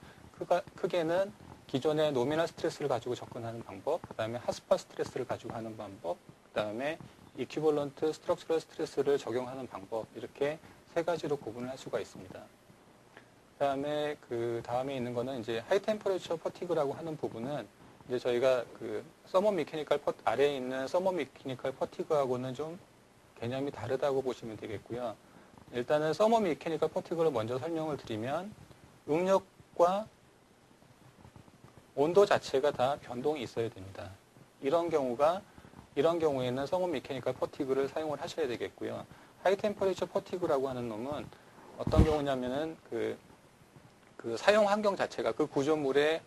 크게는 기존의 노미널 스트레스를 가지고 접근하는 방법, 그 다음에 하스파 스트레스를 가지고 하는 방법, 그 다음에 이퀴벌런트 스트럭처럴 스트레스를 적용하는 방법, 이렇게 세 가지로 구분을 할 수가 있습니다. 그 다음에 그 다음에 있는 거는 이제 하이 템퍼레처 퍼티그라고 하는 부분은 이제 저희가 그 서머 미케니컬 아래에 있는 서머 미케니컬 퍼티그하고는 좀 개념이 다르다고 보시면 되겠고요. 일단은 서머 미케니컬 퍼티그를 먼저 설명을 드리면 응력과 온도 자체가 다 변동이 있어야 됩니다. 이런 경우에는 서머 미케니컬 퍼티그를 사용을 하셔야 되겠고요. 하이 템퍼레처 퍼티그라고 하는 놈은 어떤 경우냐면은 그 사용 환경 자체가 그 구조물이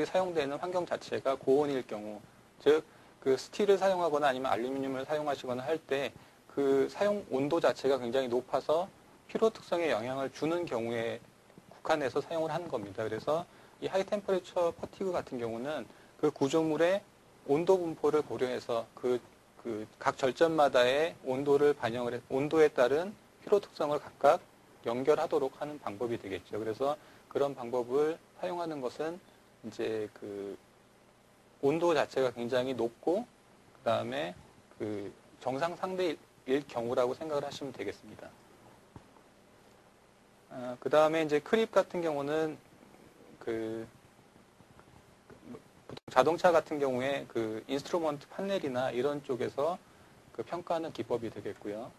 사용되는 환경 자체가 고온일 경우, 즉 그 스틸을 사용하거나 아니면 알루미늄을 사용하시거나 할 때 그 사용 온도 자체가 굉장히 높아서 피로 특성에 영향을 주는 경우에 국한해서 사용을 하는 겁니다. 그래서 이 하이 템퍼레처 퍼티그 같은 경우는 그 구조물의 온도 분포를 고려해서 각 절전마다의 온도에 따른 피로 특성을 각각 연결하도록 하는 방법이 되겠죠. 그래서 그런 방법을 사용하는 것은 이제 그 온도 자체가 굉장히 높고 그 다음에 그 정상 상대일 경우라고 생각을 하시면 되겠습니다. 그 다음에 이제 크립 같은 경우는 그 보통 자동차 같은 경우에 그 인스트루먼트 판넬이나 이런 쪽에서 그 평가하는 기법이 되겠고요.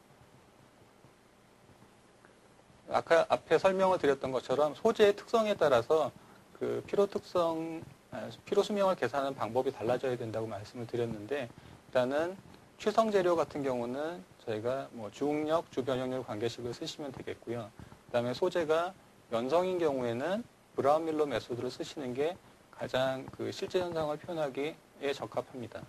아까 앞에 설명을 드렸던 것처럼 소재의 특성에 따라서 그 피로 수명을 계산하는 방법이 달라져야 된다고 말씀을 드렸는데, 일단은 취성 재료 같은 경우는 저희가 뭐 주응력, 주변형률 관계식을 쓰시면 되겠고요. 그다음에 소재가 연성인 경우에는 브라운 밀러 메소드를 쓰시는 게 가장 그 실제 현상을 표현하기에 적합합니다.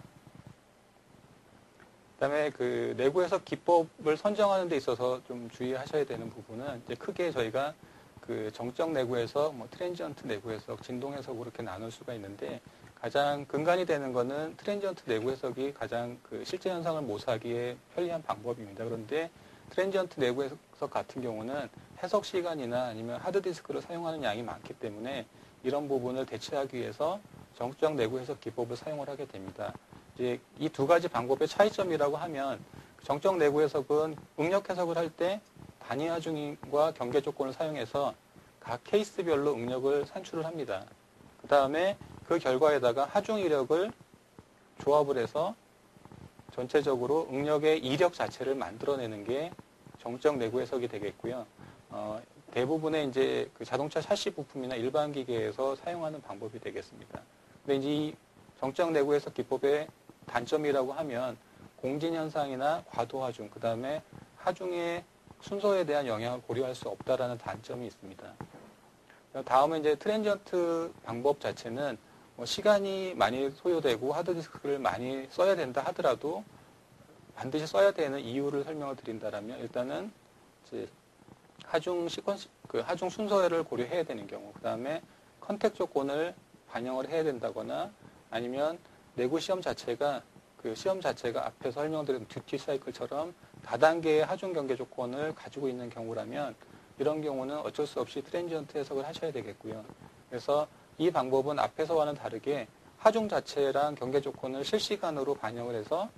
그다음에 그 내구 해석 기법을 선정하는 데 있어서 좀 주의하셔야 되는 부분은 이제 크게 저희가 그 정적 내구 해석, 뭐 트랜지언트 내구 해석, 진동 해석으로 이렇게 나눌 수가 있는데, 가장 근간이 되는 거는 트랜지언트 내구 해석이 가장 그 실제 현상을 모사하기에 편리한 방법입니다. 그런데 트랜지언트 내구 해석 같은 경우는 해석 시간이나 아니면 하드디스크를 사용하는 양이 많기 때문에 이런 부분을 대체하기 위해서 정적 내구 해석 기법을 사용을 하게 됩니다. 이제 이 두 가지 방법의 차이점이라고 하면, 정적 내구 해석은 응력 해석을 할 때 단위 하중과 경계 조건을 사용해서 각 케이스별로 응력을 산출을 합니다. 그 다음에 그 결과에다가 하중 이력을 조합을 해서 전체적으로 응력의 이력 자체를 만들어내는 게 정적 내구 해석이 되겠고요. 대부분의 이제 그 자동차 샤시 부품이나 일반 기계에서 사용하는 방법이 되겠습니다. 근데 이제 이 정적 내구 해석 기법의 단점이라고 하면 공진 현상이나 과도 하중, 그 다음에 하중의 순서에 대한 영향을 고려할 수 없다라는 단점이 있습니다. 다음은 이제 트랜지언트 방법 자체는 뭐 시간이 많이 소요되고 하드디스크를 많이 써야 된다 하더라도 반드시 써야 되는 이유를 설명을 드린다라면, 일단은 이제 하중 하중 순서를 고려해야 되는 경우, 그 다음에 컨택 조건을 반영을 해야 된다거나, 아니면 내구 시험 자체가 앞에서 설명드린 듀티 사이클처럼 다단계의 하중 경계 조건을 가지고 있는 경우라면, 이런 경우는 어쩔 수 없이 트랜지언트 해석을 하셔야 되겠고요. 그래서 이 방법은 앞에서와는 다르게 하중 자체랑 경계 조건을 실시간으로 반영을 해서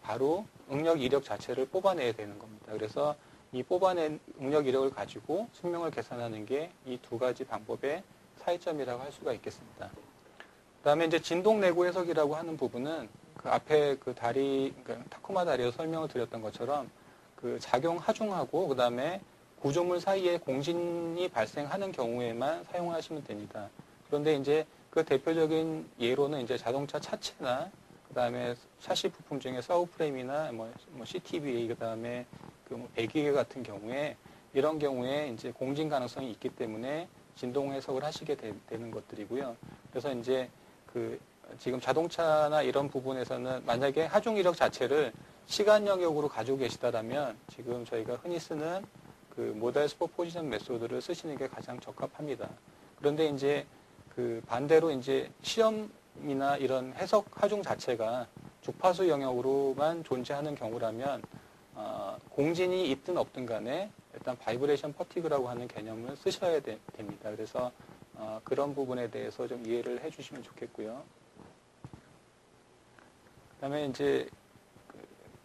바로 응력 이력 자체를 뽑아내야 되는 겁니다. 그래서 이 뽑아낸 응력 이력을 가지고 수명을 계산하는 게 이 두 가지 방법의 차이점이라고 할 수가 있겠습니다. 그 다음에 이제 진동 내구 해석이라고 하는 부분은 그 앞에 그 타코마 다리에서 설명을 드렸던 것처럼 그 작용 하중하고 그 다음에 구조물 사이에 공진이 발생하는 경우에만 사용하시면 됩니다. 그런데 이제 그 대표적인 예로는 이제 자동차 차체나 그 다음에 샤시 부품 중에 사우프레임이나 뭐 CTBA, 그 다음에 그 배기계 같은 경우에, 이런 경우에 이제 공진 가능성이 있기 때문에 진동 해석을 하시게 되는 것들이고요. 그래서 이제 그 지금 자동차나 이런 부분에서는 만약에 하중 이력 자체를 시간 영역으로 가지고 계시다라면 지금 저희가 흔히 쓰는 그 모달 슈퍼포지션 메소드를 쓰시는 게 가장 적합합니다. 그런데 이제 그 반대로 이제 시험이나 이런 해석 하중 자체가 주파수 영역으로만 존재하는 경우라면 공진이 있든 없든 간에 일단 바이브레이션 퍼티그라고 하는 개념을 쓰셔야 됩니다. 그래서 그런 부분에 대해서 좀 이해를 해주시면 좋겠고요. 그다음에 이제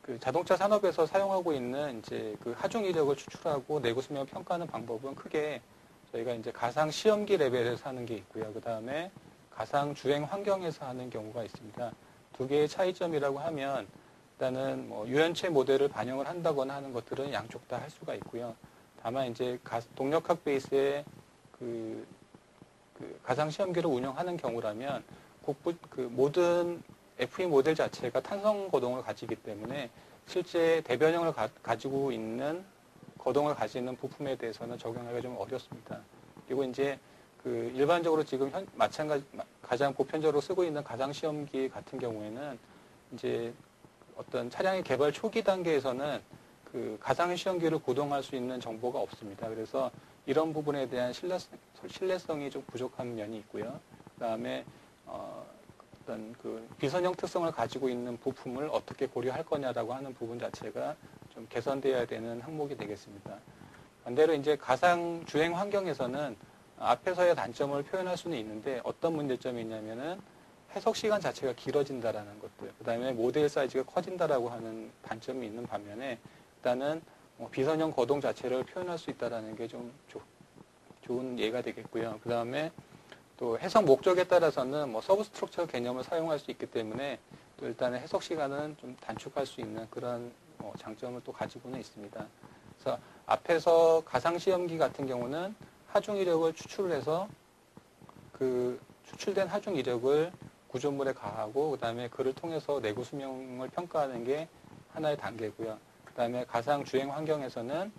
그 자동차 산업에서 사용하고 있는 이제 그 하중 이력을 추출하고 내구 수명을 평가하는 방법은 크게 저희가 이제 가상 시험기 레벨에서 하는 게 있고요. 그 다음에 가상 주행 환경에서 하는 경우가 있습니다. 두 개의 차이점이라고 하면, 일단은 뭐 유연체 모델을 반영을 한다거나 하는 것들은 양쪽 다 할 수가 있고요. 다만 이제 동력학 베이스의 그 가상 시험기를 운영하는 경우라면 모든 FE 모델 자체가 탄성 거동을 가지기 때문에 실제 대변형을 가지고 있는 거동을 가지는 부품에 대해서는 적용하기가 좀 어렵습니다. 그리고 이제 그 일반적으로 지금 가장 보편적으로 쓰고 있는 가상 시험기 같은 경우에는 이제 어떤 차량의 개발 초기 단계에서는 그 가상 시험기를 구동할 수 있는 정보가 없습니다. 그래서 이런 부분에 대한 신뢰성이 좀 부족한 면이 있고요. 그다음에 어떤 그 비선형 특성을 가지고 있는 부품을 어떻게 고려할 거냐라고 하는 부분 자체가 좀 개선되어야 되는 항목이 되겠습니다. 반대로 이제 가상 주행 환경에서는 앞에서의 단점을 표현할 수는 있는데, 어떤 문제점이 있냐면은 해석 시간 자체가 길어진다라는 것들, 그 다음에 모델 사이즈가 커진다라고 하는 단점이 있는 반면에, 일단은 비선형 거동 자체를 표현할 수 있다라는 게 좀 좋은 예가 되겠고요. 그 다음에 또 해석 목적에 따라서는 뭐 서브스트럭처 개념을 사용할 수 있기 때문에 또 일단은 해석 시간은 좀 단축할 수 있는 그런 장점을 또 가지고는 있습니다. 그래서 앞에서 가상시험기 같은 경우는 하중 이력을 추출을 해서 그 추출된 하중 이력을 구조물에 가하고 그다음에 그를 통해서 내구 수명을 평가하는 게 하나의 단계고요. 그다음에 가상 주행 환경에서는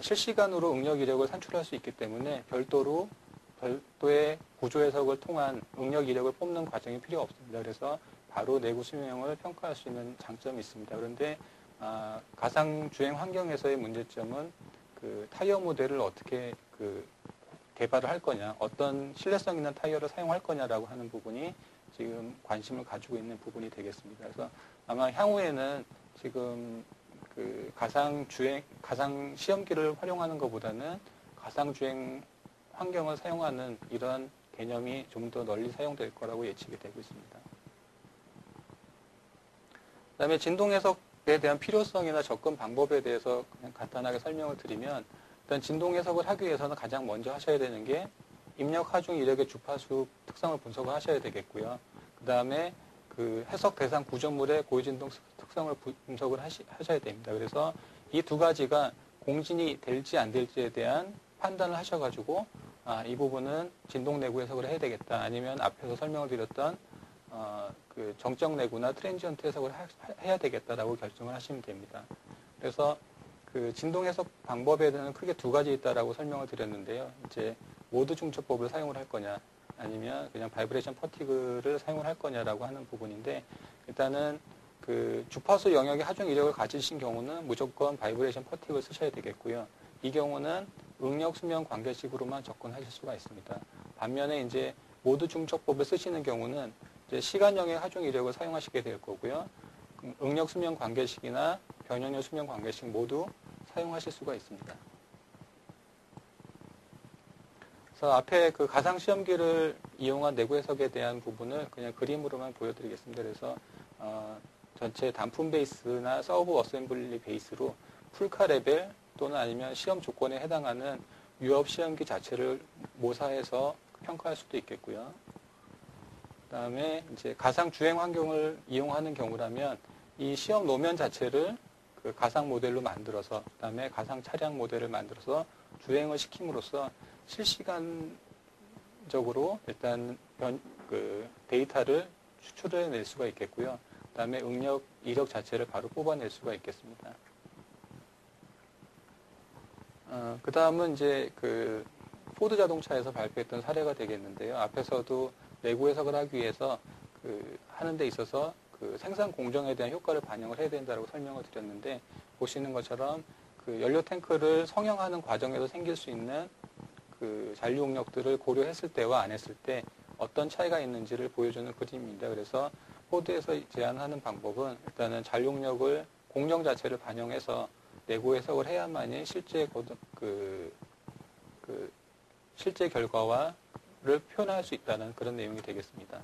실시간으로 응력 이력을 산출할 수 있기 때문에 별도의 구조 해석을 통한 응력 이력을 뽑는 과정이 필요 없습니다. 그래서 바로 내구 수명을 평가할 수 있는 장점이 있습니다. 그런데 가상 주행 환경에서의 문제점은 그 타이어 모델을 어떻게 개발을 할 거냐, 어떤 신뢰성 있는 타이어를 사용할 거냐라고 하는 부분이 지금 관심을 가지고 있는 부분이 되겠습니다. 그래서 아마 향후에는 지금 그 가상 시험기를 활용하는 것보다는 가상 주행 환경을 사용하는 이러한 개념이 좀 더 널리 사용될 거라고 예측이 되고 있습니다. 그다음에 진동 해석에 대한 필요성이나 접근 방법에 대해서 그냥 간단하게 설명을 드리면, 일단 진동 해석을 하기 위해서는 가장 먼저 하셔야 되는 게 입력 하중 이력의 주파수 특성을 분석을 하셔야 되겠고요. 그 다음에 그 해석 대상 구조물의 고유진동 특성을 분석을 하셔야 됩니다. 그래서 이 두 가지가 공진이 될지 안 될지에 대한 판단을 하셔가지고 이 부분은 진동 내구 해석을 해야 되겠다. 아니면 앞에서 설명을 드렸던 그 정적 내구나 트랜지언트 해석을 해야 되겠다라고 결정을 하시면 됩니다. 그래서 그 진동 해석 방법에 대해서는 크게 두 가지 있다라고 설명을 드렸는데요. 이제 모드 중첩법을 사용을 할 거냐, 아니면 그냥 바이브레이션 퍼티그를 사용을 할 거냐라고 하는 부분인데, 일단은 그 주파수 영역의 하중 이력을 가지신 경우는 무조건 바이브레이션 퍼티그를 쓰셔야 되겠고요. 이 경우는 응력 수명 관계식으로만 접근하실 수가 있습니다. 반면에 이제 모드 중첩법을 쓰시는 경우는 이제 시간형의 하중 이력을 사용하시게 될 거고요. 응력 수명 관계식이나 변형력 수명 관계식 모두 사용하실 수가 있습니다. 그래서 앞에 그 가상 시험기를 이용한 내구 해석에 대한 부분을 그냥 그림으로만 보여드리겠습니다. 그래서 전체 단품 베이스나 서브 어셈블리 베이스로 풀카 레벨 또는 아니면 시험 조건에 해당하는 유업 시험기 자체를 모사해서 평가할 수도 있겠고요. 그 다음에 이제 가상 주행 환경을 이용하는 경우라면 이 시험 노면 자체를 그 가상 모델로 만들어서, 그 다음에 가상 차량 모델을 만들어서 주행을 시킴으로써 실시간적으로 일단 그 데이터를 추출해 낼 수가 있겠고요. 그 다음에 응력, 이력 자체를 바로 뽑아낼 수가 있겠습니다. 그 다음은 이제 그 포드 자동차에서 발표했던 사례가 되겠는데요. 앞에서도 내구 해석을 하기 위해서 하는 데 있어서 그 생산 공정에 대한 효과를 반영을 해야 된다고 설명을 드렸는데, 보시는 것처럼 그 연료 탱크를 성형하는 과정에서 생길 수 있는 그 잔류 응력들을 고려했을 때와 안 했을 때 어떤 차이가 있는지를 보여주는 그림입니다. 그래서 포드에서 제안하는 방법은 일단은 잔류 응력을 공정 자체를 반영해서 내구 해석을 해야만이 실제 결과를 표현할 수 있다는 그런 내용이 되겠습니다.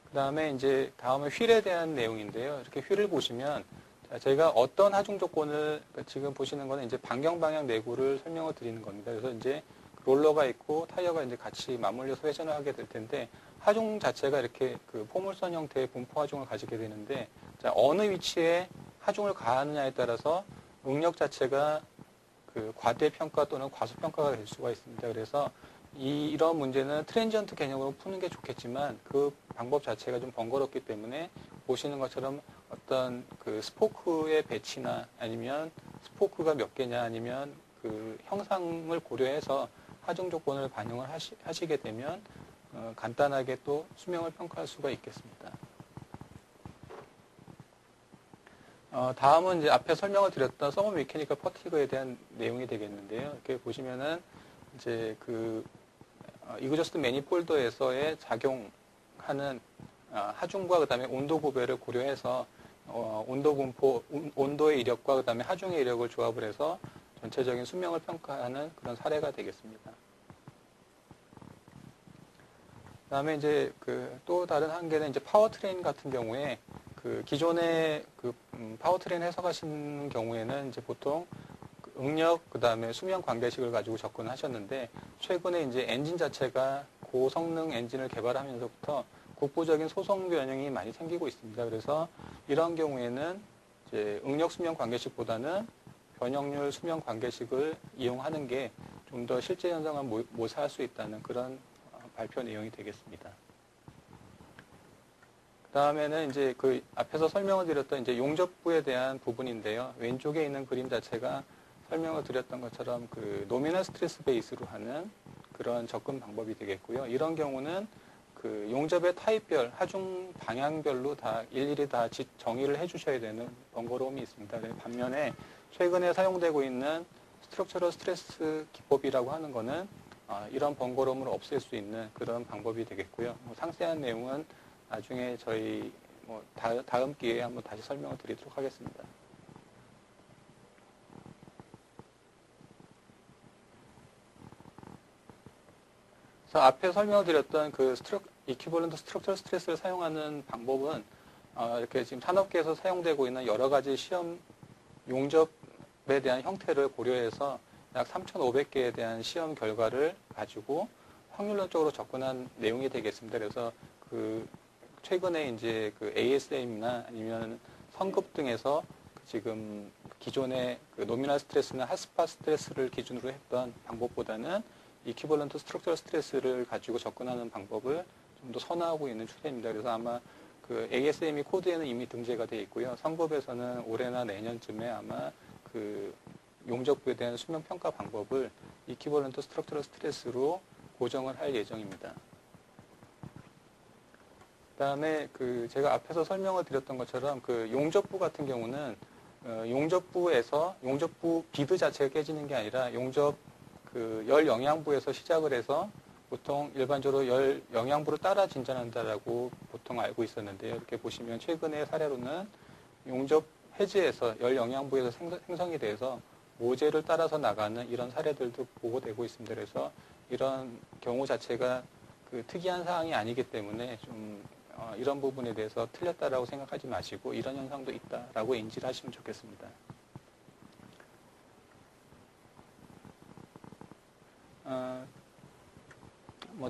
그 다음에 이제 다음은 휠에 대한 내용인데요. 이렇게 휠을 보시면 저희가 어떤 하중 조건을 지금 보시는 거는 이제 반경 방향 내구를 설명을 드리는 겁니다. 그래서 이제 롤러가 있고 타이어가 이제 같이 맞물려서 회전을 하게 될 텐데, 하중 자체가 이렇게 그 포물선 형태의 분포 하중을 가지게 되는데, 어느 위치에 하중을 가하느냐에 따라서 응력 자체가 그 과대평가 또는 과소평가가 될 수가 있습니다. 그래서 이런 문제는 트랜지언트 개념으로 푸는 게 좋겠지만 그 방법 자체가 좀 번거롭기 때문에 보시는 것처럼 어떤 그 스포크의 배치나 아니면 스포크가 몇 개냐 아니면 그 형상을 고려해서 하중 조건을 반영을 하시게 되면 간단하게 또 수명을 평가할 수가 있겠습니다. 다음은 이제 앞에 설명을 드렸던 서머 메케니컬 퍼티그에 대한 내용이 되겠는데요. 이렇게 보시면은 이제 그 이그저스트 매니폴더에서의 작용하는 하중과 그다음에 온도 구별을 고려해서 온도 분포, 온도의 이력과 그다음에 하중의 이력을 조합을 해서 전체적인 수명을 평가하는 그런 사례가 되겠습니다. 그다음에 이제 그 또 다른 한계는 이제 파워트레인 같은 경우에 그 기존의 그 파워트레인 해석하시는 경우에는 이제 보통 응력 그다음에 수명 관계식을 가지고 접근하셨는데, 최근에 이제 엔진 자체가 고성능 엔진을 개발하면서부터 국부적인 소송 변형이 많이 생기고 있습니다. 그래서 이런 경우에는 이제 응력 수명 관계식보다는 변형률 수명 관계식을 이용하는 게 좀 더 실제 현상을 모사할 수 있다는 그런 발표 내용이 되겠습니다. 그 다음에는 이제 그 앞에서 설명을 드렸던 이제 용접부에 대한 부분인데요. 왼쪽에 있는 그림 자체가 설명을 드렸던 것처럼 그 노미널 스트레스 베이스로 하는 그런 접근 방법이 되겠고요. 이런 경우는 그 용접의 타입별, 하중 방향별로 다 일일이 다 정의를 해주셔야 되는 번거로움이 있습니다. 반면에 최근에 사용되고 있는 스트럭처럴 스트레스 기법이라고 하는 거는 이런 번거로움을 없앨 수 있는 그런 방법이 되겠고요. 상세한 내용은 나중에 저희 다음 기회에 한번 다시 설명을 드리도록 하겠습니다. 그래서 앞에 설명을 드렸던 그 이퀴벌런트 스트럭처럴 스트레스를 사용하는 방법은 이렇게 지금 산업계에서 사용되고 있는 여러 가지 시험 용접에 대한 형태를 고려해서 약 3,500개에 대한 시험 결과를 가지고 확률론적으로 접근한 내용이 되겠습니다. 그래서 그 최근에 이제 그 ASM이나 아니면 성급 등에서 지금 기존의 그 노미널 스트레스나 핫스팟 스트레스를 기준으로 했던 방법보다는 이퀴벌런트 스트럭처럴 스트레스를 가지고 접근하는 방법을 좀 더 선호하고 있는 추세입니다. 그래서 아마 그 ASME 코드에는 이미 등재가 되어 있고요. 성급에서는 올해나 내년쯤에 아마 그 용접부에 대한 수명 평가 방법을 이퀴벌런트 스트럭처럴 스트레스로 고정을 할 예정입니다. 그다음에 그 제가 앞에서 설명을 드렸던 것처럼 그 용접부 같은 경우는 용접부에서 용접부 비드 자체가 깨지는 게 아니라 용접 그 열 영양부에서 시작을 해서 보통 일반적으로 열 영양부를 따라 진전한다라고 보통 알고 있었는데요. 이렇게 보시면 최근의 사례로는 용접 해지에서 열 영양부에서 생성이 돼서 모재를 따라서 나가는 이런 사례들도 보고되고 있습니다. 그래서 이런 경우 자체가 그 특이한 사항이 아니기 때문에 좀 이런 부분에 대해서 틀렸다라고 생각하지 마시고 이런 현상도 있다라고 인지를 하시면 좋겠습니다.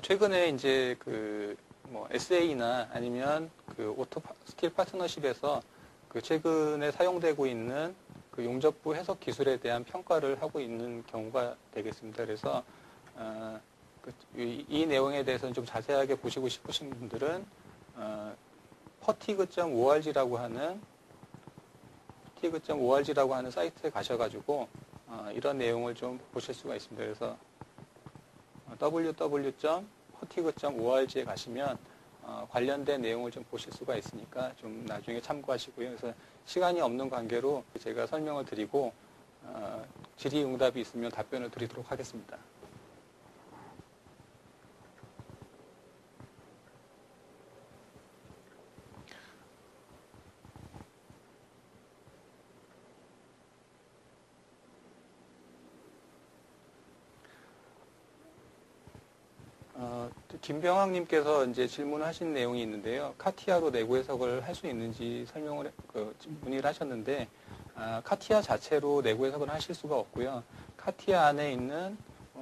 최근에 이제 그 SA나 아니면 그 오토 스틸 파트너십에서 그 최근에 사용되고 있는 그 용접부 해석 기술에 대한 평가를 하고 있는 경우가 되겠습니다. 그래서 이 내용에 대해서는 좀 자세하게 보시고 싶으신 분들은 fatigue.org라고 하는 사이트에 가셔가지고 이런 내용을 좀 보실 수가 있습니다. 그래서 www.fatigue.org에 가시면 관련된 내용을 좀 보실 수가 있으니까 좀 나중에 참고하시고요. 그래서 시간이 없는 관계로 제가 설명을 드리고 질의응답이 있으면 답변을 드리도록 하겠습니다. 김병학님께서 이제 질문하신 내용이 있는데요. 카티아로 내구 해석을 할 수 있는지 문의를 하셨는데, 카티아 자체로 내구 해석을 하실 수가 없고요. 카티아 안에 있는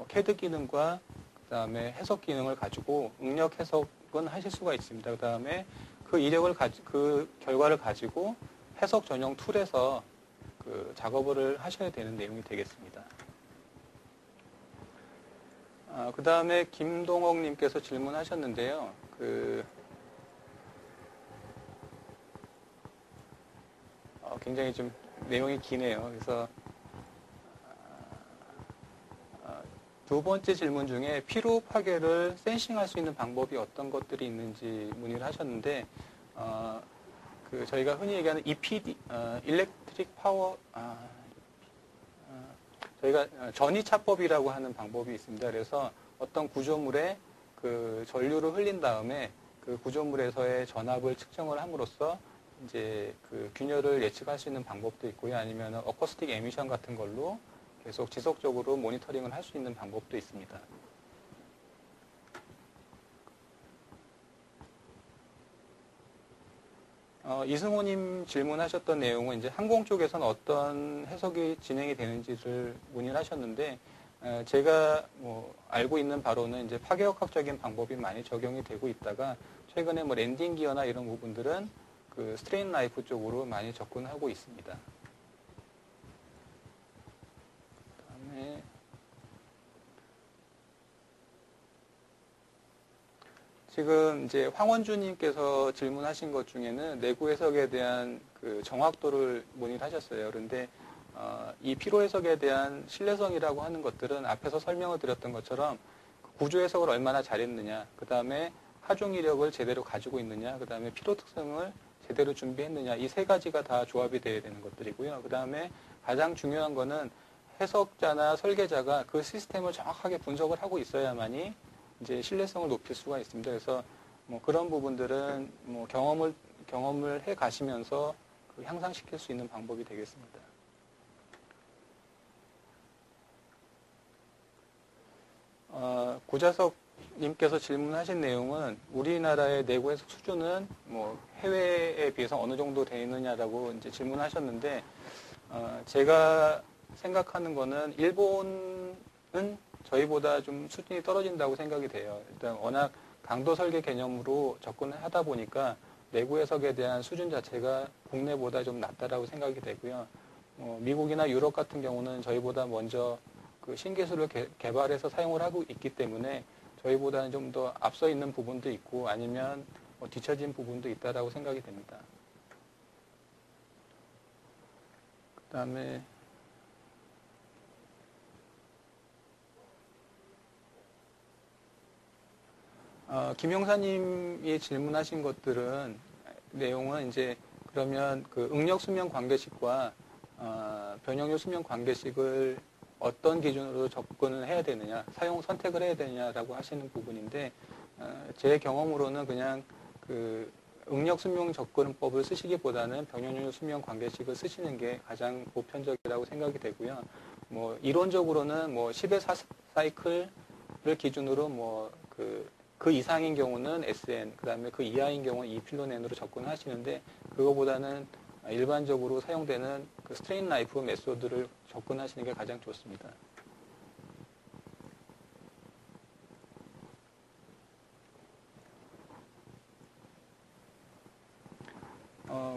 캐드 기능과 그다음에 해석 기능을 가지고 응력 해석은 하실 수가 있습니다. 그다음에 그 결과를 가지고 해석 전용 툴에서 그 작업을 하셔야 되는 내용이 되겠습니다. 그 다음에 김동옥님께서 질문하셨는데요. 굉장히 좀 내용이 기네요. 그래서 두 번째 질문 중에 피로 파괴를 센싱할 수 있는 방법이 어떤 것들이 있는지 문의를 하셨는데, 저희가 흔히 얘기하는 EPD, 일렉트릭 파워, 저희가 전이차법이라고 하는 방법이 있습니다. 그래서 어떤 구조물에 그 전류를 흘린 다음에 그 구조물에서의 전압을 측정을 함으로써 이제 그 균열을 예측할 수 있는 방법도 있고요. 아니면 어쿠스틱 에미션 같은 걸로 계속 지속적으로 모니터링을 할 수 있는 방법도 있습니다. 이승호님 질문하셨던 내용은 이제 항공 쪽에서는 어떤 해석이 진행이 되는지를 문의를 하셨는데, 제가 알고 있는 바로는 이제 파괴역학적인 방법이 많이 적용이 되고 있다가 최근에 랜딩 기어나 이런 부분들은 그 스트레인 나이프 쪽으로 많이 접근하고 있습니다. 그다음에 지금 이제 황원주님께서 질문하신 것 중에는 내구 해석에 대한 그 정확도를 문의를 하셨어요. 그런데 이 피로 해석에 대한 신뢰성이라고 하는 것들은 앞에서 설명을 드렸던 것처럼 구조 해석을 얼마나 잘했느냐, 그 다음에 하중 이력을 제대로 가지고 있느냐, 그 다음에 피로 특성을 제대로 준비했느냐, 이 세 가지가 다 조합이 되어야 되는 것들이고요. 그 다음에 가장 중요한 거는 해석자나 설계자가 그 시스템을 정확하게 분석을 하고 있어야만이 이제 신뢰성을 높일 수가 있습니다. 그래서 뭐 그런 부분들은 뭐 경험을 해 가시면서 그 향상시킬 수 있는 방법이 되겠습니다. 고자석님께서 질문하신 내용은 우리나라의 내구 해석 수준은 뭐 해외에 비해서 어느 정도 되느냐라고 이제 질문하셨는데, 제가 생각하는 거는 일본은 저희보다 좀 수준이 떨어진다고 생각이 돼요. 일단 워낙 강도 설계 개념으로 접근하다 보니까 내구 해석에 대한 수준 자체가 국내보다 좀 낮다라고 생각이 되고요. 미국이나 유럽 같은 경우는 저희보다 먼저 그 신기술을 개발해서 사용을 하고 있기 때문에 저희보다는 좀 더 앞서 있는 부분도 있고 아니면 뒤처진 부분도 있다라고 생각이 됩니다. 그다음에 김용사님이 질문하신 것들은 내용은 이제 그러면 그 응력 수명 관계식과 변형률 수명 관계식을 어떤 기준으로 접근을 해야 되느냐, 사용 선택을 해야 되느냐라고 하시는 부분인데, 제 경험으로는 그냥 그 응력 수명 접근법을 쓰시기보다는 변형률 수명 관계식을 쓰시는 게 가장 보편적이라고 생각이 되고요. 뭐 이론적으로는 뭐 10의 4 사이클을 기준으로 그 이상인 경우는 SN, 그 다음에 그 이하인 경우는 E필론 N으로 접근하시는데, 그거보다는 일반적으로 사용되는 그 스트레인 라이프 메소드를 접근하시는 게 가장 좋습니다.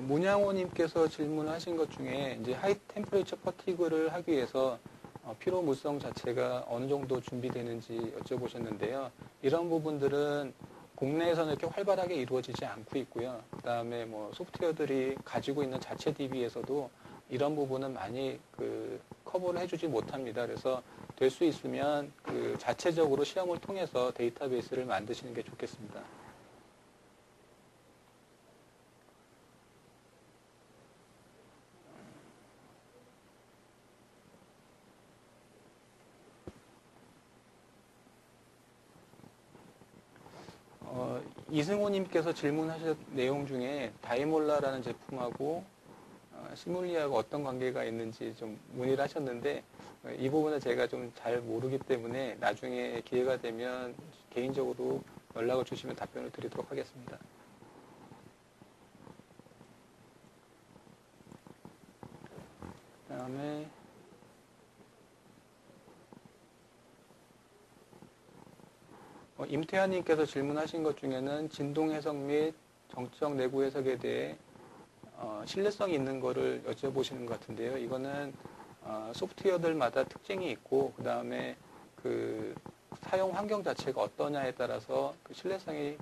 문양호님께서 질문하신 것 중에 이제 하이 템퍼레이처 퍼티그를 하기 위해서 피로 물성 자체가 어느 정도 준비되는지 여쭤보셨는데요. 이런 부분들은 국내에서는 이렇게 활발하게 이루어지지 않고 있고요. 그 다음에 뭐 소프트웨어들이 가지고 있는 자체 DB에서도 이런 부분은 많이 그 커버를 해주지 못합니다. 그래서 될 수 있으면 그 자체적으로 시험을 통해서 데이터베이스를 만드시는 게 좋겠습니다. 이승호님께서 질문하신 내용 중에 다이몰라라는 제품하고 시뮬리하고 어떤 관계가 있는지 좀 문의를 하셨는데, 이 부분은 제가 좀 잘 모르기 때문에 나중에 기회가 되면 개인적으로 연락을 주시면 답변을 드리도록 하겠습니다. 그 다음에 임태환님께서 질문하신 것 중에는 진동 해석 및 정적 내구 해석에 대해 신뢰성이 있는 거를 여쭤보시는 것 같은데요. 이거는 소프트웨어들마다 특징이 있고, 그 다음에 그 사용 환경 자체가 어떠냐에 따라서 그 신뢰성이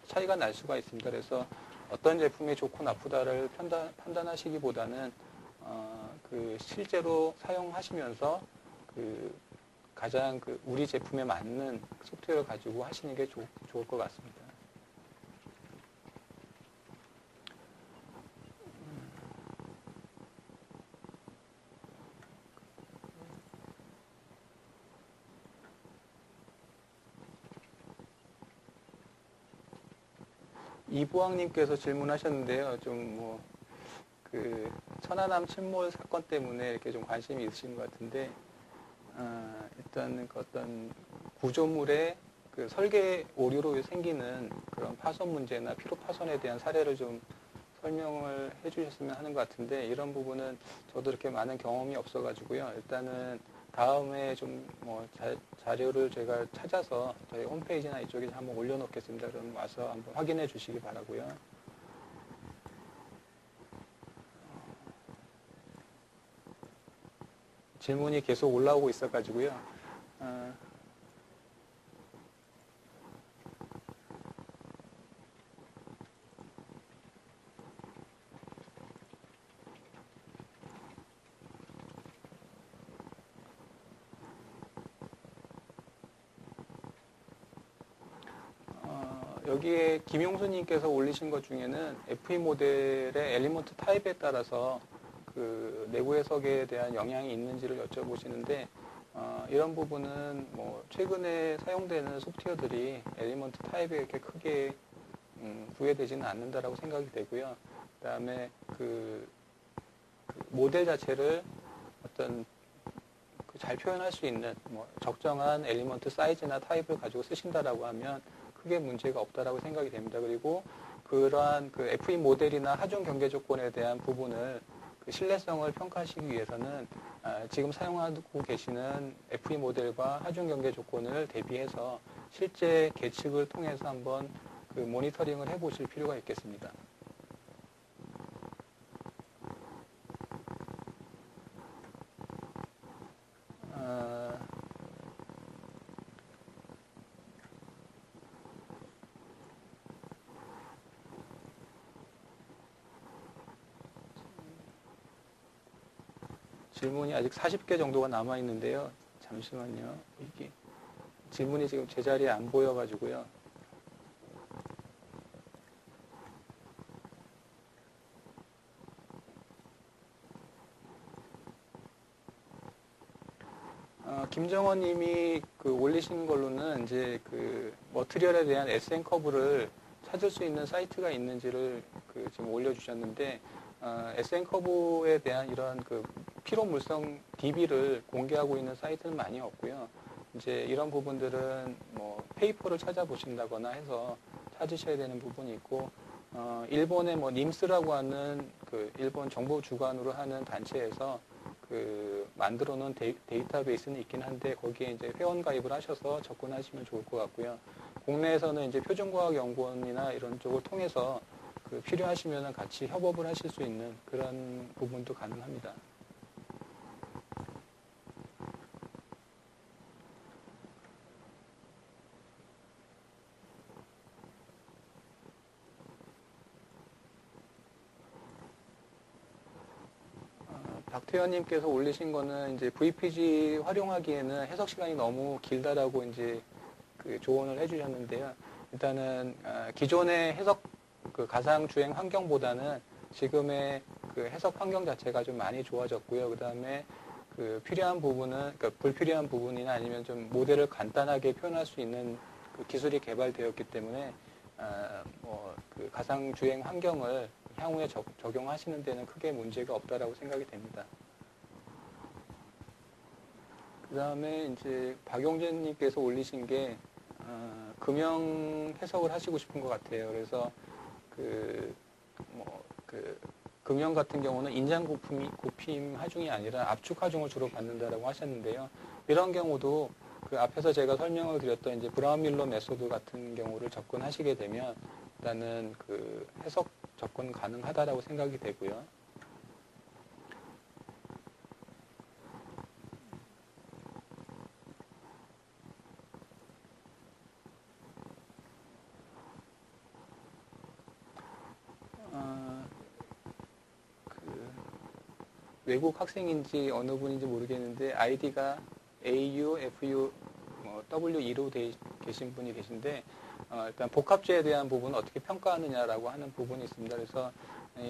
차이가 날 수가 있습니다. 그래서 어떤 제품이 좋고 나쁘다를 판단하시기보다는 그 실제로 사용하시면서 그 가장 그 우리 제품에 맞는 소프트웨어를 가지고 하시는 게 좋을 것 같습니다. 이부왕님께서 질문하셨는데요. 좀 그 천안함 침몰 사건 때문에 이렇게 좀 관심이 있으신 것 같은데, 일단 그 어떤 구조물의 그 설계 오류로 생기는 그런 파손 문제나 피로 파손에 대한 사례를 좀 설명을 해주셨으면 하는 것 같은데, 이런 부분은 저도 이렇게 많은 경험이 없어가지고요. 일단은 다음에 좀 자료를 제가 찾아서 저희 홈페이지나 이쪽에 한번 올려놓겠습니다. 그럼 와서 한번 확인해 주시기 바라고요. 질문이 계속 올라오고 있어가지고요. 여기에 김용수님께서 올리신 것 중에는 FE 모델의 엘리먼트 타입에 따라서 그 내부 해석에 대한 영향이 있는지를 여쭤보시는데, 이런 부분은 뭐 최근에 사용되는 소프트웨어들이 엘리먼트 타입에 이렇게 크게 부여되지는 않는다라고 생각이 되고요. 그다음에 그 모델 자체를 어떤 잘 표현할 수 있는 뭐 적정한 엘리먼트 사이즈나 타입을 가지고 쓰신다라고 하면 크게 문제가 없다라고 생각이 됩니다. 그리고 그러한 그 FE 모델이나 하중 경계 조건에 대한 부분을 그 신뢰성을 평가하시기 위해서는 지금 사용하고 계시는 FE 모델과 하중 경계 조건을 대비해서 실제 계측을 통해서 한번 그 모니터링을 해보실 필요가 있겠습니다. 질문이 아직 40개 정도가 남아 있는데요. 잠시만요. 이게 질문이 지금 제 자리에 안 보여가지고요. 김정원 님이 그 올리신 걸로는 이제 그 머티리얼에 대한 SN 커브를 찾을 수 있는 사이트가 있는지를 그 지금 올려주셨는데, SN 커브에 대한 이런 그 피로 물성 DB를 공개하고 있는 사이트는 많이 없고요. 이제 이런 부분들은 뭐 페이퍼를 찾아보신다거나 해서 찾으셔야 되는 부분이 있고, 일본의 뭐 님스라고 하는 그 일본 정부 주관으로 하는 단체에서 그 만들어 놓은 데이터베이스는 있긴 한데 거기에 이제 회원 가입을 하셔서 접근하시면 좋을 것 같고요. 국내에서는 이제 표준과학연구원이나 이런 쪽을 통해서 그 필요하시면 같이 협업을 하실 수 있는 그런 부분도 가능합니다. 박태현님께서 올리신 거는 이제 VPG 활용하기에는 해석 시간이 너무 길다라고 이제 그 조언을 해주셨는데요. 일단은 기존의 해석 그 가상 주행 환경보다는 지금의 그 해석 환경 자체가 좀 많이 좋아졌고요. 그 다음에 그 필요한 부분은, 그러니까 불필요한 부분이나 아니면 좀 모델을 간단하게 표현할 수 있는 그 기술이 개발되었기 때문에 뭐 그 가상 주행 환경을 향후에 적용하시는 데는 크게 문제가 없다라고 생각이 됩니다. 그 다음에 이제 박용재님께서 올리신 게 금형 해석을 하시고 싶은 것 같아요. 그래서 그 금형 같은 경우는 인장 굽힘 하중이 아니라 압축 하중을 주로 받는다라고 하셨는데요. 이런 경우도 그 앞에서 제가 설명을 드렸던 이제 브라운 밀러 메소드 같은 경우를 접근하시게 되면 일단은 그 해석 접근 가능하다라고 생각이 되고요. 외국 학생인지 어느 분인지 모르겠는데 아이디가 AU, FU, W2로 계신 분이 계신데 일단 복합제에 대한 부분은 어떻게 평가하느냐라고 하는 부분이 있습니다. 그래서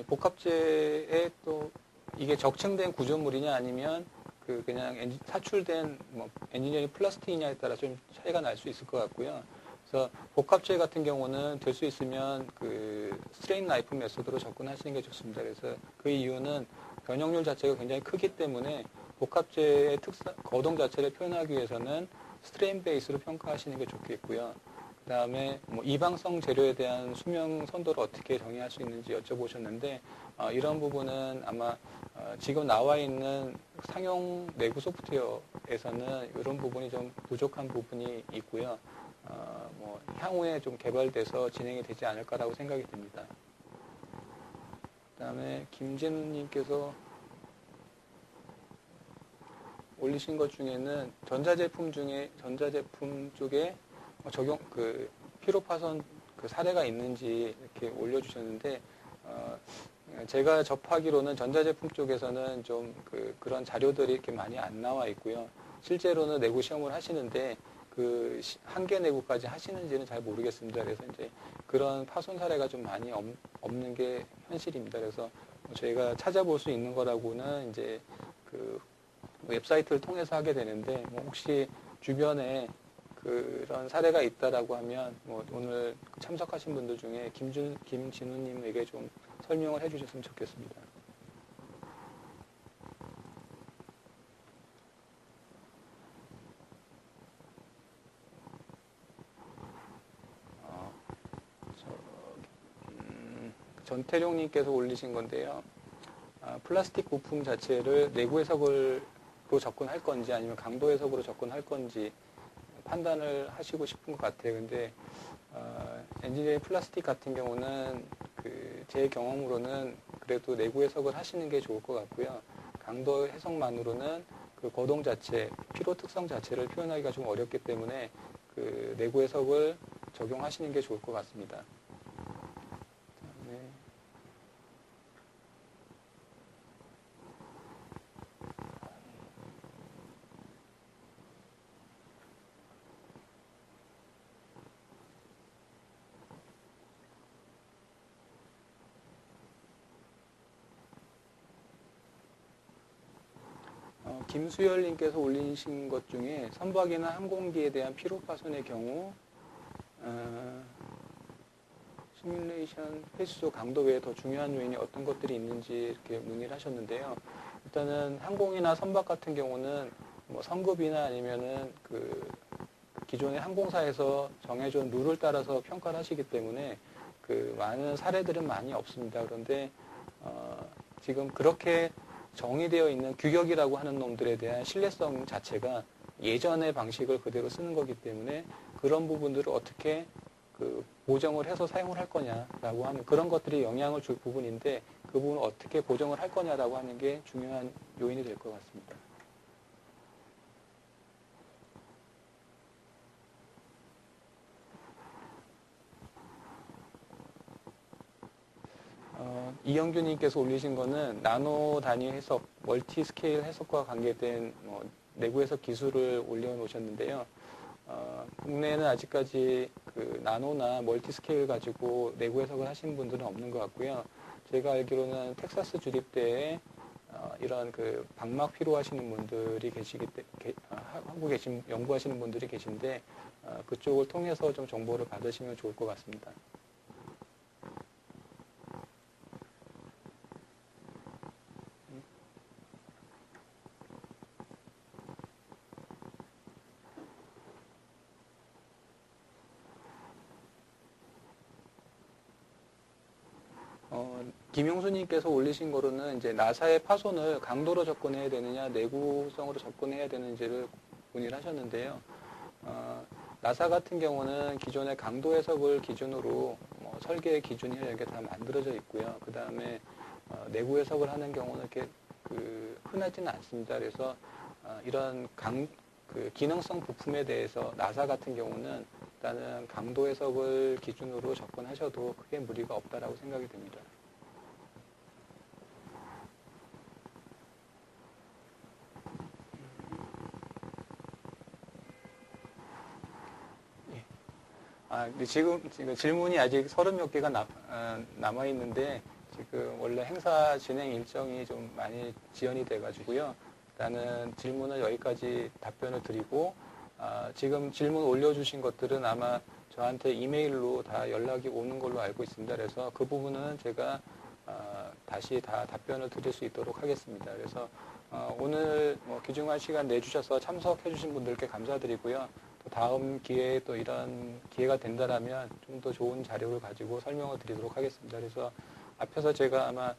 복합제에 또 이게 적층된 구조물이냐 아니면 그 그냥 사출된 뭐 엔지니어링 플러스틱이냐에 따라 좀 차이가 날 수 있을 것 같고요. 그래서 복합제 같은 경우는 될 수 있으면 그 스트레인 라이프 메소드로 접근하시는 게 좋습니다. 그래서 그 이유는 변형률 자체가 굉장히 크기 때문에 복합제의 거동 자체를 표현하기 위해서는 스트레인 베이스로 평가하시는 게 좋겠고요. 그 다음에 뭐 이방성 재료에 대한 수명 선도를 어떻게 정의할 수 있는지 여쭤보셨는데 이런 부분은 아마 지금 나와 있는 상용 내부 소프트웨어에서는 이런 부분이 좀 부족한 부분이 있고요. 뭐 향후에 좀 개발돼서 진행이 되지 않을까라고 생각이 됩니다. 그 다음에 김진우님께서 올리신 것 중에는 전자제품 쪽에 적용 피로 파손 사례가 있는지 이렇게 올려주셨는데 제가 접하기로는 전자제품 쪽에서는 좀 그런 자료들이 이렇게 많이 안 나와 있고요. 실제로는 내구 시험을 하시는데 한계 내구까지 하시는지는 잘 모르겠습니다. 그래서 이제 그런 파손 사례가 좀 많이 없는 게 현실입니다. 그래서 저희가 찾아볼 수 있는 거라고는 이제 웹사이트를 통해서 하게 되는데 혹시 주변에 그런 사례가 있다라고 하면 오늘 참석하신 분들 중에 김진우님에게 좀 설명을 해주셨으면 좋겠습니다. 전태룡님께서 올리신 건데요. 플라스틱 부품 자체를 내구 해석으로 접근할 건지 아니면 강도 해석으로 접근할 건지 판단을 하시고 싶은 것 같아요. 근데 엔지니어링 플라스틱 같은 경우는 제 경험으로는 그래도 내구 해석을 하시는 게 좋을 것 같고요. 강도 해석만으로는 거동 자체, 피로 특성 자체를 표현하기가 좀 어렵기 때문에 내구 해석을 적용하시는 게 좋을 것 같습니다. 김수열님께서 올리신 것 중에 선박이나 항공기에 대한 피로 파손의 경우 시뮬레이션 횟수 강도 외에 더 중요한 요인이 어떤 것들이 있는지 이렇게 문의를 하셨는데요. 일단은 항공이나 선박 같은 경우는 성급이나 아니면은 기존의 항공사에서 정해준 룰을 따라서 평가를 하시기 때문에 많은 사례들은 많이 없습니다. 그런데 지금 그렇게 정의되어 있는 규격이라고 하는 놈들에 대한 신뢰성 자체가 예전의 방식을 그대로 쓰는 거기 때문에 그런 부분들을 어떻게 보정을 해서 사용을 할 거냐라고 하는 그런 것들이 영향을 줄 부분인데 그 부분을 어떻게 보정을 할 거냐라고 하는 게 중요한 요인이 될 것 같습니다. 이영규님께서 올리신 거는 나노 단위 해석, 멀티 스케일 해석과 관계된 내구 해석 기술을 올려놓으셨는데요. 국내에는 아직까지 나노나 멀티 스케일 가지고 내구 해석을 하시는 분들은 없는 것 같고요. 제가 알기로는 텍사스 주립대에 이런 방막 필요하시는 분들이 하고 계신 연구하시는 분들이 계신데 그쪽을 통해서 좀 정보를 받으시면 좋을 것 같습니다. 김용수님께서 올리신 거로는 이제 나사의 파손을 강도로 접근해야 되느냐, 내구성으로 접근해야 되는지를 문의를 하셨는데요. 나사 같은 경우는 기존의 강도 해석을 기준으로 설계 기준이 이렇게 다 만들어져 있고요. 그 다음에 내구 해석을 하는 경우는 이렇게 흔하지는 않습니다. 그래서 이런 기능성 부품에 대해서 나사 같은 경우는 일단은 강도 해석을 기준으로 접근하셔도 크게 무리가 없다라고 생각이 됩니다. 근데 지금 질문이 아직 30몇 개가 남아 있는데 지금 원래 행사 진행 일정이 좀 많이 지연이 돼가지고요. 일단은 질문을 여기까지 답변을 드리고 지금 질문 올려주신 것들은 아마 저한테 이메일로 다 연락이 오는 걸로 알고 있습니다. 그래서 그 부분은 제가 다시 다 답변을 드릴 수 있도록 하겠습니다. 그래서 오늘 귀중한 시간 내주셔서 참석해 주신 분들께 감사드리고요. 또 다음 기회에 또 이런 기회가 된다라면 좀 더 좋은 자료를 가지고 설명을 드리도록 하겠습니다. 그래서 앞에서 제가 아마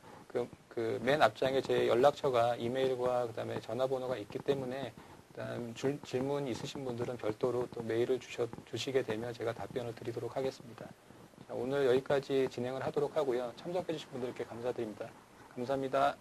맨 앞장에 제 연락처가 이메일과 그다음에 전화번호가 있기 때문에 그다음 질문 있으신 분들은 별도로 또 메일을 주시게 되면 제가 답변을 드리도록 하겠습니다. 자, 오늘 여기까지 진행을 하도록 하고요. 참석해 주신 분들께 감사드립니다. 감사합니다.